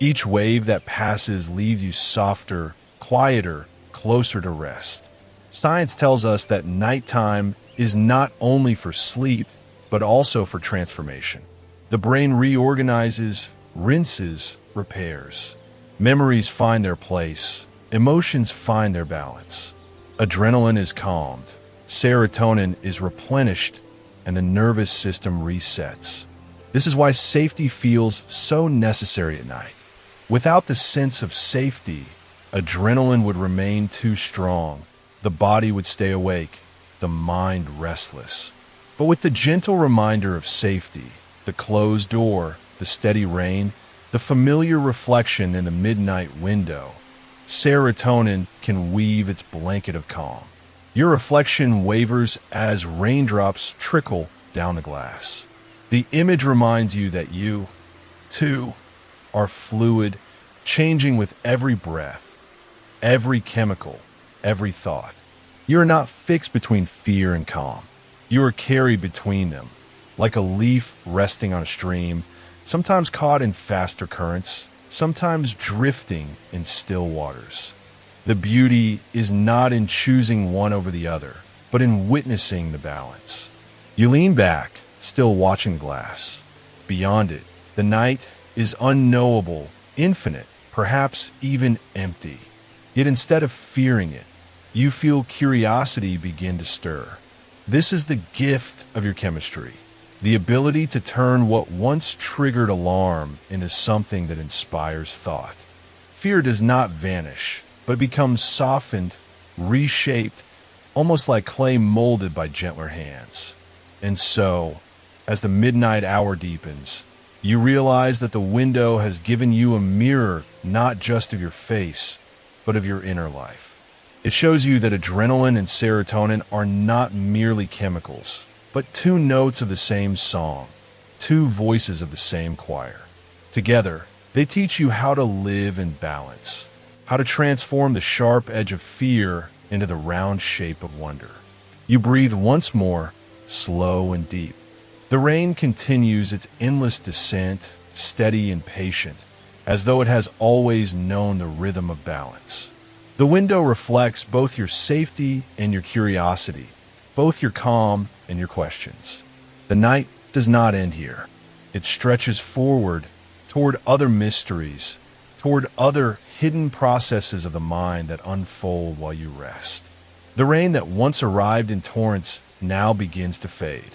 Each wave that passes leaves you softer, quieter, closer to rest. Science tells us that nighttime is not only for sleep, but also for transformation. The brain reorganizes, rinses, repairs. Memories find their place. Emotions find their balance. Adrenaline is calmed. Serotonin is replenished, and the nervous system resets. This is why safety feels so necessary at night. Without the sense of safety, adrenaline would remain too strong. The body would stay awake, the mind restless. But with the gentle reminder of safety, the closed door, the steady rain, the familiar reflection in the midnight window, serotonin can weave its blanket of calm. Your reflection wavers as raindrops trickle down the glass. The image reminds you that you, too, are fluid, changing with every breath, every chemical, every thought. You are not fixed between fear and calm. You are carried between them, like a leaf resting on a stream, sometimes caught in faster currents, sometimes drifting in still waters. The beauty is not in choosing one over the other, but in witnessing the balance. You lean back, still watching the glass. Beyond it, the night is unknowable, infinite, perhaps even empty. Yet instead of fearing it, you feel curiosity begin to stir. This is the gift of your chemistry, the ability to turn what once triggered alarm into something that inspires thought. Fear does not vanish, but becomes softened, reshaped, almost like clay molded by gentler hands. And so, as the midnight hour deepens, you realize that the window has given you a mirror not just of your face, but of your inner life. It shows you that adrenaline and serotonin are not merely chemicals, but two notes of the same song, two voices of the same choir. Together, they teach you how to live in balance, how to transform the sharp edge of fear into the round shape of wonder. You breathe once more, slow and deep. The rain continues its endless descent, steady and patient, as though it has always known the rhythm of balance. The window reflects both your safety and your curiosity, both your calm and your questions. The night does not end here. It stretches forward toward other mysteries, toward other hidden processes of the mind that unfold while you rest. The rain that once arrived in torrents now begins to fade.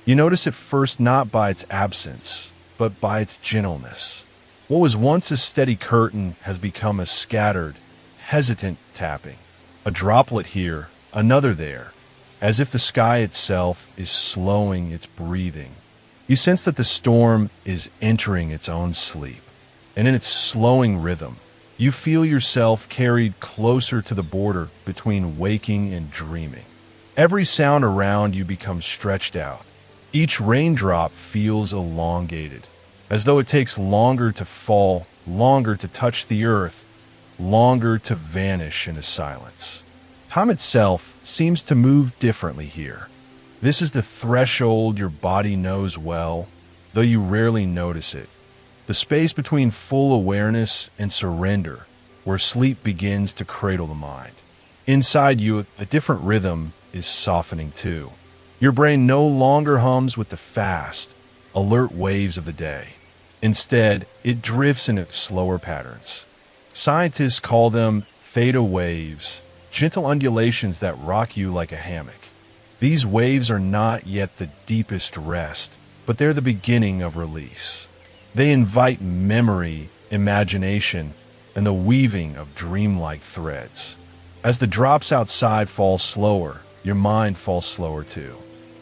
You notice it first not by its absence, but by its gentleness. What was once a steady curtain has become a scattered, hesitant tapping. A droplet here, another there, as if the sky itself is slowing its breathing. You sense that the storm is entering its own sleep, and in its slowing rhythm, you feel yourself carried closer to the border between waking and dreaming. Every sound around you becomes stretched out. Each raindrop feels elongated, as though it takes longer to fall, longer to touch the earth, longer to vanish into silence. Time itself seems to move differently here. This is the threshold your body knows well, though you rarely notice it. The space between full awareness and surrender, where sleep begins to cradle the mind. Inside you, a different rhythm is softening too. Your brain no longer hums with the fast, alert waves of the day. Instead, it drifts into slower patterns. Scientists call them theta waves, gentle undulations that rock you like a hammock. These waves are not yet the deepest rest, but they're the beginning of release. They invite memory, imagination, and the weaving of dreamlike threads. As the drops outside fall slower, your mind falls slower too.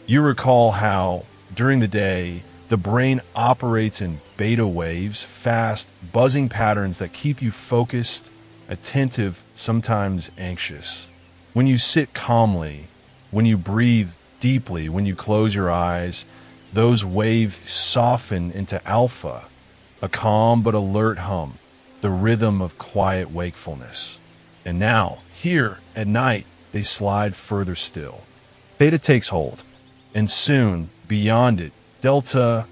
You recall how, during the day, the brain operates in beta waves, fast, buzzing patterns that keep you focused, attentive, sometimes anxious. When you sit calmly, when you breathe deeply, when you close your eyes, those waves soften into alpha, a calm but alert hum, the rhythm of quiet wakefulness. And now, here, at night, they slide further still. Theta takes hold, and soon, beyond it, delta,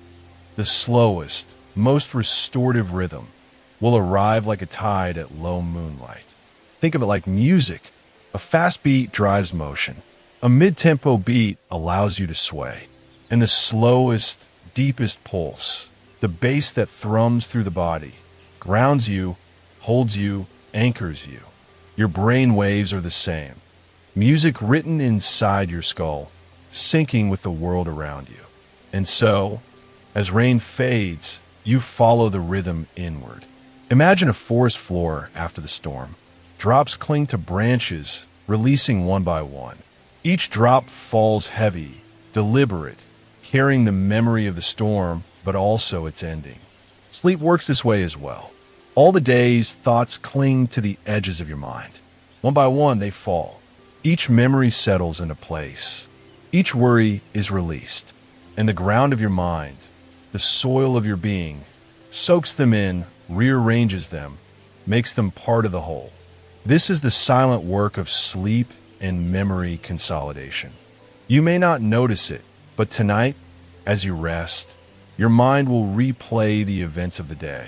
the slowest, most restorative rhythm, will arrive like a tide at low moonlight. Think of it like music. A fast beat drives motion. A mid-tempo beat allows you to sway. And the slowest, deepest pulse, the bass that thrums through the body, grounds you, holds you, anchors you. Your brain waves are the same. Music written inside your skull, syncing with the world around you. And so, as rain fades, you follow the rhythm inward. Imagine a forest floor after the storm. Drops cling to branches, releasing one by one. Each drop falls heavy, deliberate, carrying the memory of the storm, but also its ending. Sleep works this way as well. All the day's thoughts cling to the edges of your mind. One by one, they fall. Each memory settles into place. Each worry is released. And the ground of your mind, the soil of your being, soaks them in, rearranges them, makes them part of the whole. This is the silent work of sleep and memory consolidation. You may not notice it, but tonight, as you rest, your mind will replay the events of the day.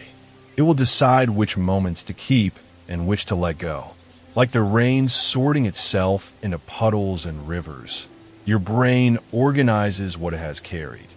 It will decide which moments to keep and which to let go. Like the rain sorting itself into puddles and rivers, your brain organizes what it has carried.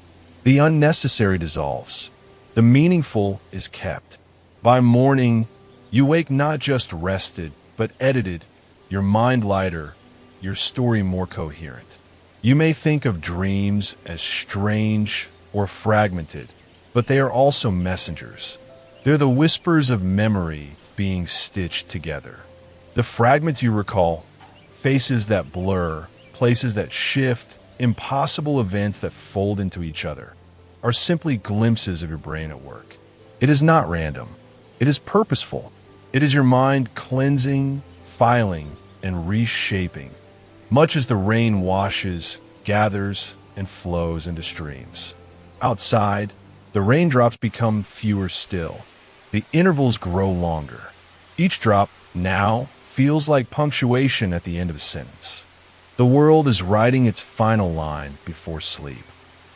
The unnecessary dissolves. The meaningful is kept. By morning, you wake not just rested, but edited, your mind lighter, your story more coherent. You may think of dreams as strange or fragmented, but they are also messengers. They're the whispers of memory being stitched together. The fragments you recall, faces that blur, places that shift, impossible events that fold into each other, are simply glimpses of your brain at work. It is not random. It is purposeful. It is your mind cleansing, filing, and reshaping, much as the rain washes, gathers, and flows into streams. Outside, the raindrops become fewer still. The intervals grow longer. Each drop, now, feels like punctuation at the end of a sentence. The world is writing its final line before sleep.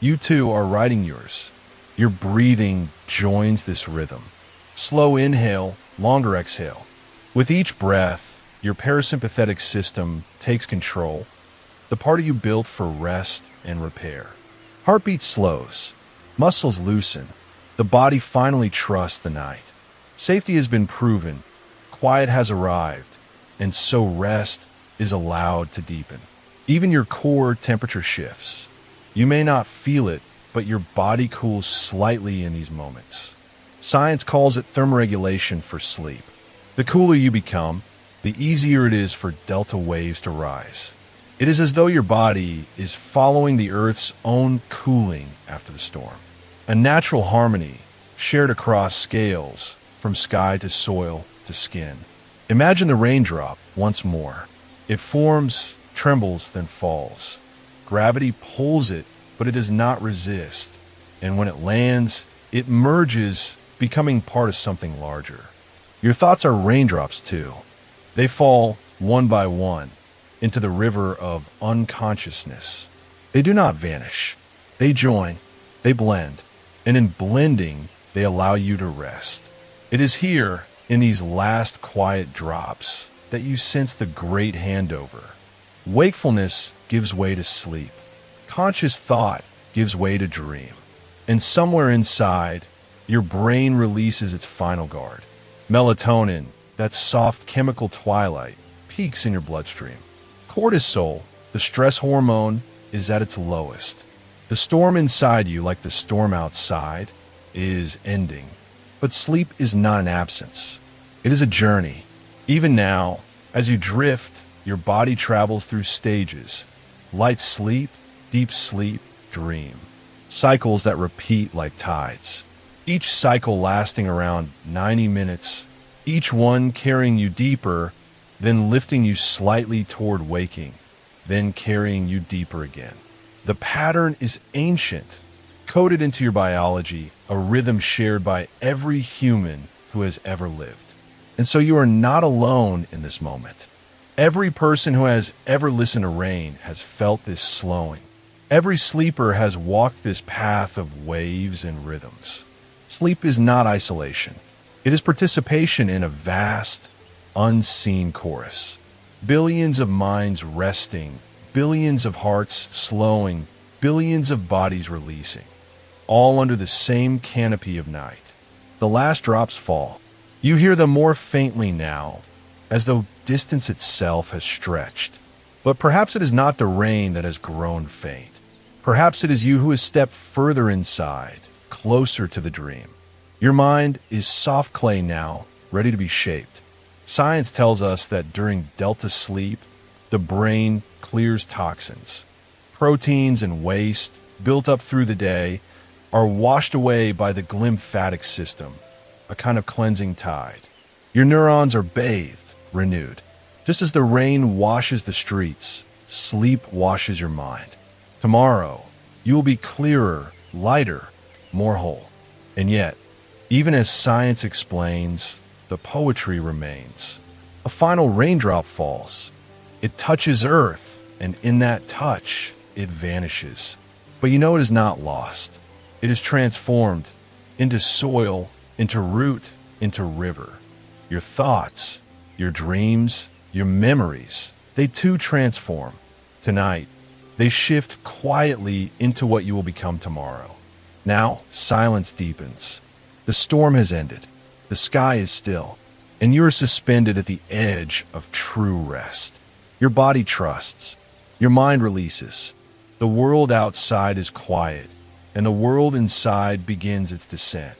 You too are writing yours. Your breathing joins this rhythm. Slow inhale, longer exhale. With each breath, your parasympathetic system takes control, the part of you built for rest and repair. Heartbeat slows, muscles loosen, the body finally trusts the night. Safety has been proven, quiet has arrived, and so rest is allowed to deepen. Even your core temperature shifts. You may not feel it, but your body cools slightly in these moments. Science calls it thermoregulation for sleep. The cooler you become, the easier it is for delta waves to rise. It is as though your body is following the Earth's own cooling after the storm. A natural harmony shared across scales, from sky to soil to skin. Imagine the raindrop once more. It forms, trembles, then falls. Gravity pulls it, but it does not resist. And when it lands, it merges, becoming part of something larger. Your thoughts are raindrops too. They fall, one by one, into the river of unconsciousness. They do not vanish. They join, they blend, and in blending, they allow you to rest. It is here, in these last quiet drops, that you sense the great handover. Wakefulness gives way to sleep. Conscious thought gives way to dream. And somewhere inside, your brain releases its final guard. Melatonin, that soft chemical twilight, peaks in your bloodstream. Cortisol, the stress hormone, is at its lowest. The storm inside you, like the storm outside, is ending. But sleep is not an absence. It is a journey. Even now, as you drift, your body travels through stages. Light sleep, deep sleep, dream. Cycles that repeat like tides. Each cycle lasting around 90 minutes, each one carrying you deeper, then lifting you slightly toward waking, then carrying you deeper again. The pattern is ancient, coded into your biology, a rhythm shared by every human who has ever lived. And so you are not alone in this moment. Every person who has ever listened to rain has felt this slowing. Every sleeper has walked this path of waves and rhythms. Sleep is not isolation. It is participation in a vast, unseen chorus. Billions of minds resting, billions of hearts slowing, billions of bodies releasing, all under the same canopy of night. The last drops fall. You hear them more faintly now, as though distance itself has stretched. But perhaps it is not the rain that has grown faint. Perhaps it is you who has stepped further inside, closer to the dream. Your mind is soft clay now, ready to be shaped. Science tells us that during delta sleep, the brain clears toxins. Proteins and waste, built up through the day, are washed away by the glymphatic system, a kind of cleansing tide. Your neurons are bathed, renewed. Just as the rain washes the streets, sleep washes your mind. Tomorrow, you will be clearer, lighter, more whole. And yet, even as science explains, the poetry remains. A final raindrop falls. It touches earth, and in that touch, it vanishes. But you know it is not lost. It is transformed into soil, into root, into river. Your thoughts, your dreams, your memories, they too transform. Tonight, they shift quietly into what you will become tomorrow. Now, silence deepens. The storm has ended. The sky is still, and you are suspended at the edge of true rest. Your body trusts. Your mind releases. The world outside is quiet, and the world inside begins its descent.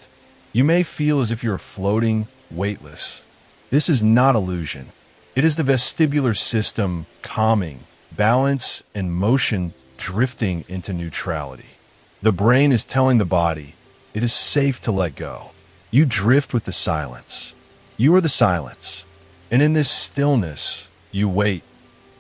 You may feel as if you are floating, weightless. This is not illusion. It is the vestibular system calming, balance, and motion drifting into neutrality. The brain is telling the body, it is safe to let go. You drift with the silence. You are the silence. And in this stillness, you wait,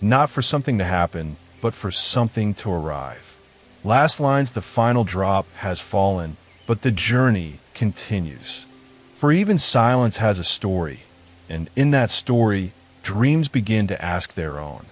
not for something to happen, but for something to arrive. Last lines, the final drop has fallen, but the journey continues. For even silence has a story, and in that story, dreams begin to ask their own.